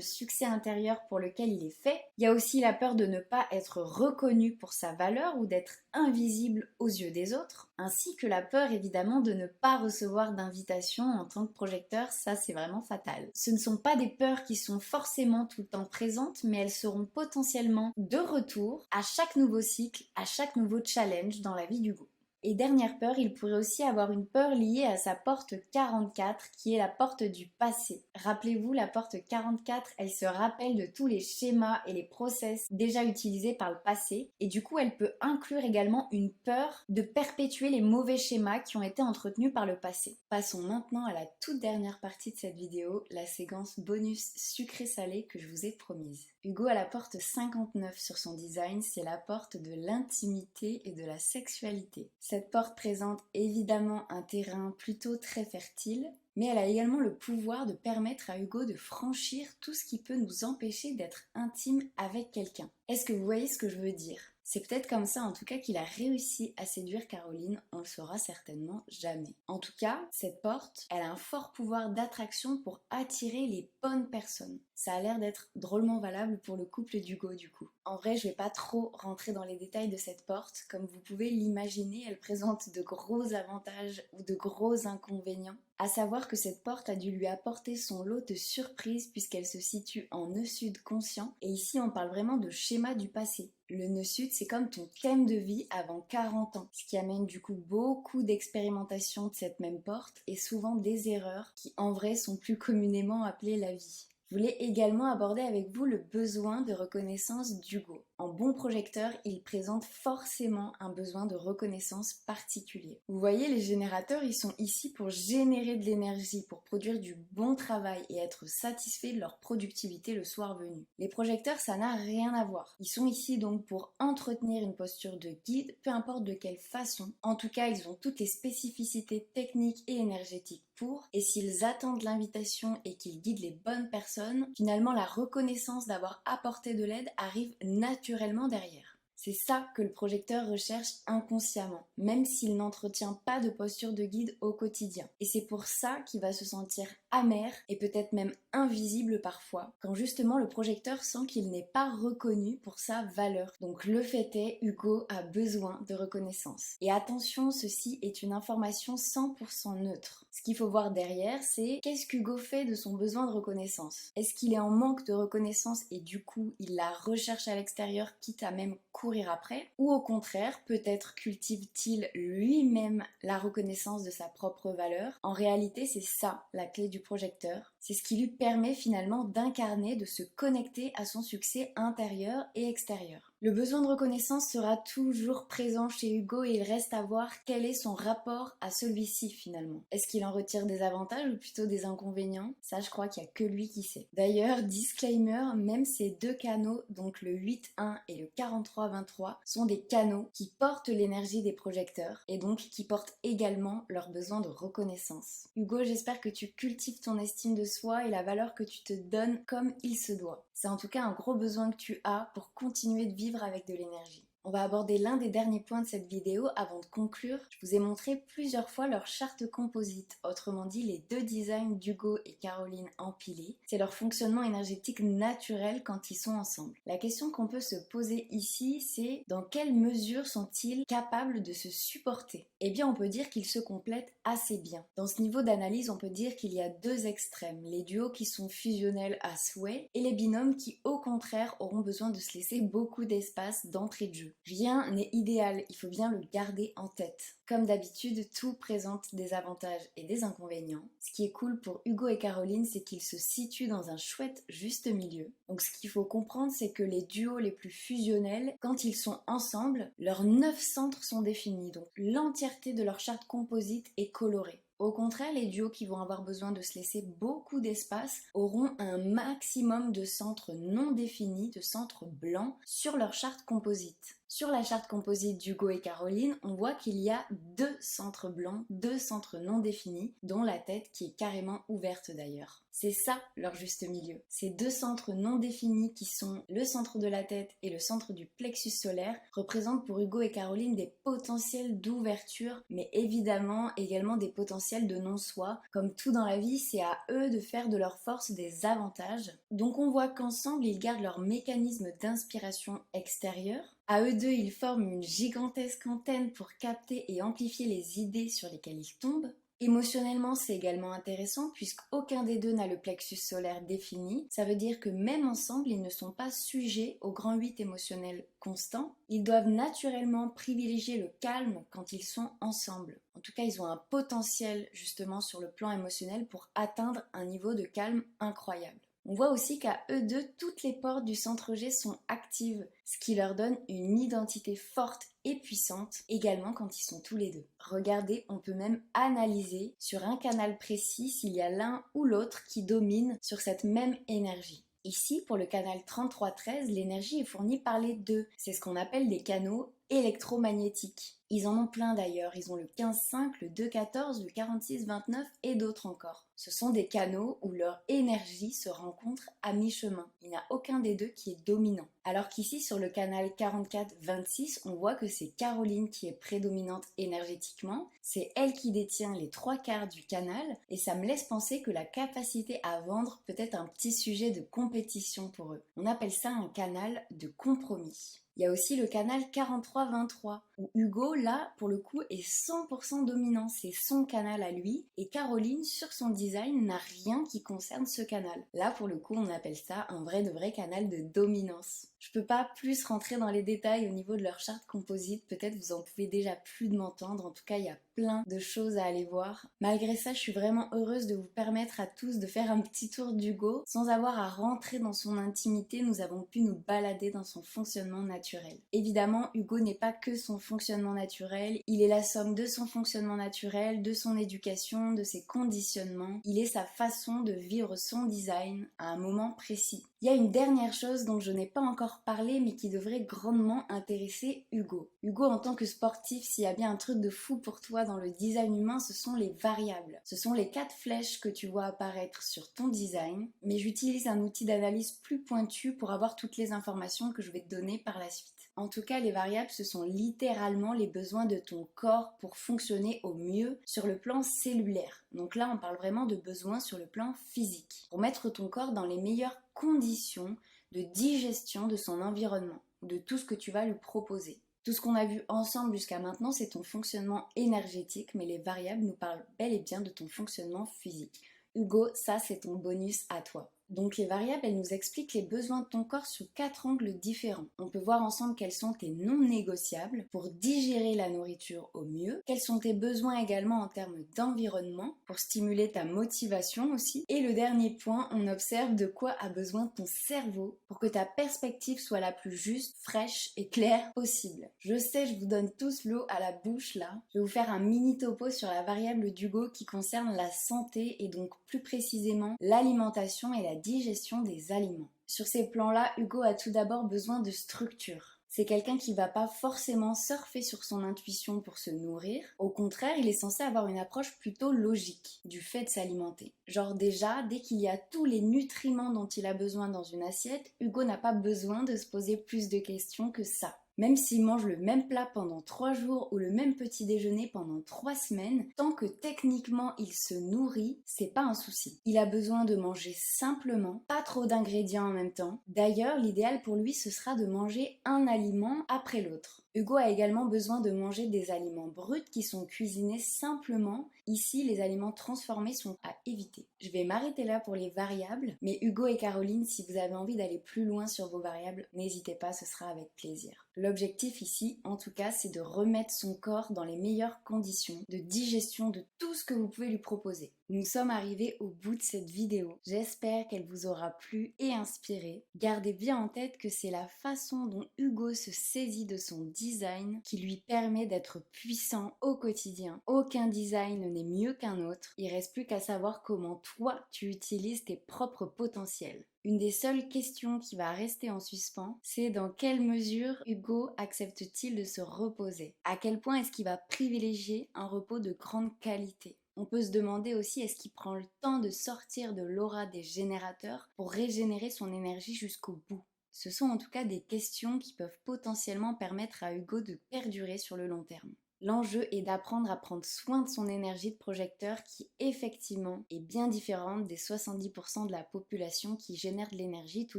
succès intérieur pour lequel il est fait. Il y a aussi la peur de ne pas être reconnu pour sa valeur ou d'être invisible aux yeux des autres, ainsi que la peur évidemment de ne pas recevoir d'invitation en tant que projecteur, ça c'est vraiment fatal. Ce ne sont pas des peurs qui sont forcément tout le temps présentes, mais elles seront potentiellement de retour à chaque nouveau cycle, à chaque nouveau challenge dans la vie d'Hugo. Et dernière peur, il pourrait aussi avoir une peur liée à sa porte 44 qui est la porte du passé. Rappelez-vous, la porte 44, elle se rappelle de tous les schémas et les process déjà utilisés par le passé et du coup elle peut inclure également une peur de perpétuer les mauvais schémas qui ont été entretenus par le passé. Passons maintenant à la toute dernière partie de cette vidéo, la séquence bonus sucré-salé que je vous ai promise. Hugo a la porte 59 sur son design, c'est la porte de l'intimité et de la sexualité. Cette porte présente évidemment un terrain plutôt très fertile, mais elle a également le pouvoir de permettre à Hugo de franchir tout ce qui peut nous empêcher d'être intime avec quelqu'un. Est-ce que vous voyez ce que je veux dire ? C'est peut-être comme ça en tout cas qu'il a réussi à séduire Caroline, on le saura certainement jamais. En tout cas, cette porte, elle a un fort pouvoir d'attraction pour attirer les bonnes personnes. Ça a l'air d'être drôlement valable pour le couple d'Hugo du coup. En vrai, je vais pas trop rentrer dans les détails de cette porte, comme vous pouvez l'imaginer, elle présente de gros avantages ou de gros inconvénients. À savoir que cette porte a dû lui apporter son lot de surprises puisqu'elle se situe en nœud sud conscient et ici on parle vraiment de schéma du passé. Le nœud sud c'est comme ton thème de vie avant 40 ans, ce qui amène du coup beaucoup d'expérimentation de cette même porte et souvent des erreurs qui en vrai sont plus communément appelées la vie. Je voulais également aborder avec vous le besoin de reconnaissance d'Hugo. en bon projecteur, il présente forcément un besoin de reconnaissance particulier. Vous voyez, les générateurs, ils sont ici pour générer de l'énergie, pour produire du bon travail et être satisfaits de leur productivité le soir venu. Les projecteurs, ça n'a rien à voir. Ils sont ici donc pour entretenir une posture de guide, peu importe de quelle façon. En tout cas, ils ont toutes les spécificités techniques et énergétiques pour, et s'ils attendent l'invitation et qu'ils guident les bonnes personnes, finalement la reconnaissance d'avoir apporté de l'aide arrive naturellement derrière. C'est ça que le projecteur recherche inconsciemment, même s'il n'entretient pas de posture de guide au quotidien. Et c'est pour ça qu'il va se sentir amer et peut-être même invisible parfois, quand justement le projecteur sent qu'il n'est pas reconnu pour sa valeur. Donc le fait est, Hugo a besoin de reconnaissance. Et attention, ceci est une information 100% neutre. Ce qu'il faut voir derrière, c'est qu'est-ce qu'Hugo fait de son besoin de reconnaissance? Est-ce qu'il est en manque de reconnaissance et du coup il la recherche à l'extérieur, quitte à même courir après? Ou au contraire, peut-être cultive-t-il lui-même la reconnaissance de sa propre valeur? En réalité, c'est ça la clé du projecteur. C'est ce qui lui permet finalement d'incarner, de se connecter à son succès intérieur et extérieur. Le besoin de reconnaissance sera toujours présent chez Hugo et il reste à voir quel est son rapport à celui-ci finalement. Est-ce qu'il en retire des avantages ou plutôt des inconvénients? Ça, je crois qu'il n'y a que lui qui sait. D'ailleurs, disclaimer, même ces deux canaux, donc le 8.1 et le 43.23, sont des canaux qui portent l'énergie des projecteurs et donc qui portent également leur besoin de reconnaissance. Hugo, j'espère que tu cultives ton estime de soi et la valeur que tu te donnes comme il se doit. C'est en tout cas un gros besoin que tu as pour continuer de vivre avec de l'énergie. On va aborder l'un des derniers points de cette vidéo avant de conclure. Je vous ai montré plusieurs fois leur charte composite, autrement dit les deux designs d'Hugo et Caroline empilés. C'est leur fonctionnement énergétique naturel quand ils sont ensemble. La question qu'on peut se poser ici, c'est dans quelle mesure sont-ils capables de se supporter? Eh bien, on peut dire qu'ils se complètent assez bien. Dans ce niveau d'analyse, on peut dire qu'il y a deux extrêmes, les duos qui sont fusionnels à souhait et les binômes qui, au contraire, auront besoin de se laisser beaucoup d'espace d'entrée de jeu. Rien n'est idéal, il faut bien le garder en tête. Comme d'habitude, tout présente des avantages et des inconvénients. Ce qui est cool pour Hugo et Caroline, c'est qu'ils se situent dans un chouette juste milieu. Donc ce qu'il faut comprendre, c'est que les duos les plus fusionnels, quand ils sont ensemble, leurs 9 centres sont définis. Donc l'entièreté de leur charte composite est colorée. Au contraire, les duos qui vont avoir besoin de se laisser beaucoup d'espace auront un maximum de centres non définis, de centres blancs, sur leur charte composite. Sur la charte composite d'Hugo et Caroline, on voit qu'il y a deux centres blancs, deux centres non définis, dont la tête qui est carrément ouverte d'ailleurs. C'est ça leur juste milieu. Ces deux centres non définis qui sont le centre de la tête et le centre du plexus solaire représentent pour Hugo et Caroline des potentiels d'ouverture, mais évidemment également des potentiels de non-soi. Comme tout dans la vie, c'est à eux de faire de leur force des avantages. Donc on voit qu'ensemble, ils gardent leur mécanisme d'inspiration extérieure. À eux deux, ils forment une gigantesque antenne pour capter et amplifier les idées sur lesquelles ils tombent. Émotionnellement, c'est également intéressant puisqu'aucun des deux n'a le plexus solaire défini. Ça veut dire que même ensemble, ils ne sont pas sujets au grand 8 émotionnel constant. Ils doivent naturellement privilégier le calme quand ils sont ensemble. En tout cas, ils ont un potentiel justement sur le plan émotionnel pour atteindre un niveau de calme incroyable. On voit aussi qu'à eux deux, toutes les portes du centre G sont actives, ce qui leur donne une identité forte et puissante, également quand ils sont tous les deux. Regardez, on peut même analyser sur un canal précis s'il y a l'un ou l'autre qui domine sur cette même énergie. Ici, pour le canal 3313, l'énergie est fournie par les deux. C'est ce qu'on appelle des canaux électromagnétiques. Ils en ont plein d'ailleurs, ils ont le 15-5, le 2-14, le 46-29 et d'autres encore. Ce sont des canaux où leur énergie se rencontre à mi-chemin. Il n'y a aucun des deux qui est dominant. Alors qu'ici sur le canal 44-26, on voit que c'est Caroline qui est prédominante énergétiquement. C'est elle qui détient les 3/4 du canal et ça me laisse penser que la capacité à vendre peut être un petit sujet de compétition pour eux. On appelle ça un canal de compromis. Il y a aussi le canal 43-23, où Hugo, là, pour le coup, est 100% dominant. C'est son canal à lui. Et Caroline, sur son design, n'a rien qui concerne ce canal. Là, pour le coup, on appelle ça un vrai de vrai canal de dominance. Je peux pas plus rentrer dans les détails au niveau de leur charte composite, peut-être vous en pouvez déjà plus de m'entendre, en tout cas il y a plein de choses à aller voir. Malgré ça, je suis vraiment heureuse de vous permettre à tous de faire un petit tour d'Hugo. Sans avoir à rentrer dans son intimité, nous avons pu nous balader dans son fonctionnement naturel. Évidemment, Hugo n'est pas que son fonctionnement naturel, il est la somme de son fonctionnement naturel, de son éducation, de ses conditionnements. Il est sa façon de vivre son design à un moment précis. Il y a une dernière chose dont je n'ai pas encore parlé mais qui devrait grandement intéresser Hugo. Hugo, en tant que sportif, s'il y a bien un truc de fou pour toi dans le design humain, ce sont les variables. Ce sont les 4 flèches que tu vois apparaître sur ton design, mais j'utilise un outil d'analyse plus pointu pour avoir toutes les informations que je vais te donner par la suite. En tout cas, les variables, ce sont littéralement les besoins de ton corps pour fonctionner au mieux sur le plan cellulaire. Donc là, on parle vraiment de besoins sur le plan physique. Pour mettre ton corps dans les meilleures conditions de digestion de son environnement, de tout ce que tu vas lui proposer. Tout ce qu'on a vu ensemble jusqu'à maintenant, c'est ton fonctionnement énergétique, mais les variables nous parlent bel et bien de ton fonctionnement physique. Hugo, ça c'est ton bonus à toi. Donc les variables, elles nous expliquent les besoins de ton corps sous 4 angles différents. On peut voir ensemble quels sont tes non négociables pour digérer la nourriture au mieux, quels sont tes besoins également en termes d'environnement pour stimuler ta motivation aussi. Et le dernier point, on observe de quoi a besoin ton cerveau pour que ta perspective soit la plus juste, fraîche et claire possible. Je sais, je vous donne tous l'eau à la bouche là. Je vais vous faire un mini topo sur la variable d'Hugo qui concerne la santé et donc plus précisément l'alimentation et la digestion des aliments. Sur ces plans-là, Hugo a tout d'abord besoin de structure. C'est quelqu'un qui va pas forcément surfer sur son intuition pour se nourrir. Au contraire, il est censé avoir une approche plutôt logique du fait de s'alimenter. Genre déjà, dès qu'il y a tous les nutriments dont il a besoin dans une assiette, Hugo n'a pas besoin de se poser plus de questions que ça. Même s'il mange le même plat pendant 3 jours ou le même petit déjeuner pendant 3 semaines, tant que techniquement il se nourrit, c'est pas un souci. Il a besoin de manger simplement, pas trop d'ingrédients en même temps. D'ailleurs, l'idéal pour lui, ce sera de manger un aliment après l'autre. Hugo a également besoin de manger des aliments bruts qui sont cuisinés simplement. Ici, les aliments transformés sont à éviter. Je vais m'arrêter là pour les variables, mais Hugo et Caroline, si vous avez envie d'aller plus loin sur vos variables, n'hésitez pas, ce sera avec plaisir. L'objectif ici, en tout cas, c'est de remettre son corps dans les meilleures conditions de digestion de tout ce que vous pouvez lui proposer. Nous sommes arrivés au bout de cette vidéo. J'espère qu'elle vous aura plu et inspiré. Gardez bien en tête que c'est la façon dont Hugo se saisit de son design qui lui permet d'être puissant au quotidien. Aucun design n'est mieux qu'un autre. Il reste plus qu'à savoir comment toi tu utilises tes propres potentiels. Une des seules questions qui va rester en suspens, c'est dans quelle mesure Hugo accepte-t-il de se reposer? À quel point est-ce qu'il va privilégier un repos de grande qualité? On peut se demander aussi est-ce qu'il prend le temps de sortir de l'aura des générateurs pour régénérer son énergie jusqu'au bout. Ce sont en tout cas des questions qui peuvent potentiellement permettre à Hugo de perdurer sur le long terme. L'enjeu est d'apprendre à prendre soin de son énergie de projecteur qui effectivement est bien différente des 70% de la population qui génère de l'énergie tous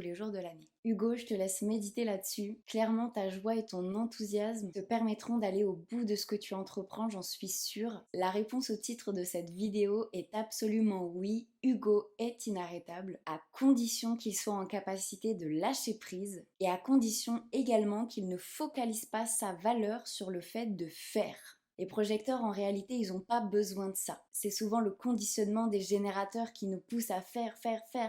les jours de l'année. Hugo, je te laisse méditer là-dessus. Clairement, ta joie et ton enthousiasme te permettront d'aller au bout de ce que tu entreprends, j'en suis sûre. La réponse au titre de cette vidéo est absolument oui. Hugo est inarrêtable, à condition qu'il soit en capacité de lâcher prise et à condition également qu'il ne focalise pas sa valeur sur le fait de faire. Les projecteurs, en réalité, ils n'ont pas besoin de ça. C'est souvent le conditionnement des générateurs qui nous pousse à faire.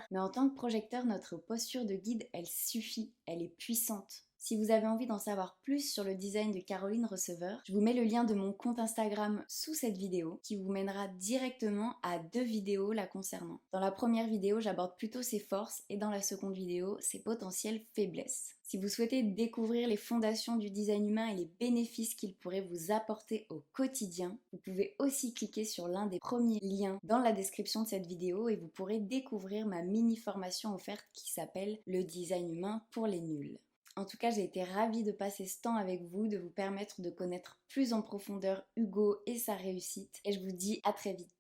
Mais en tant que projecteur, notre posture de guide, elle suffit, elle est puissante. Si vous avez envie d'en savoir plus sur le design de Caroline Receveur, je vous mets le lien de mon compte Instagram sous cette vidéo qui vous mènera directement à 2 vidéos la concernant. Dans la première vidéo, j'aborde plutôt ses forces et dans la seconde vidéo, ses potentielles faiblesses. Si vous souhaitez découvrir les fondations du design humain et les bénéfices qu'il pourrait vous apporter au quotidien, vous pouvez aussi cliquer sur l'un des premiers liens dans la description de cette vidéo et vous pourrez découvrir ma mini formation offerte qui s'appelle Le design humain pour les nuls. En tout cas, j'ai été ravie de passer ce temps avec vous, de vous permettre de connaître plus en profondeur Hugo et sa réussite. Et je vous dis à très vite.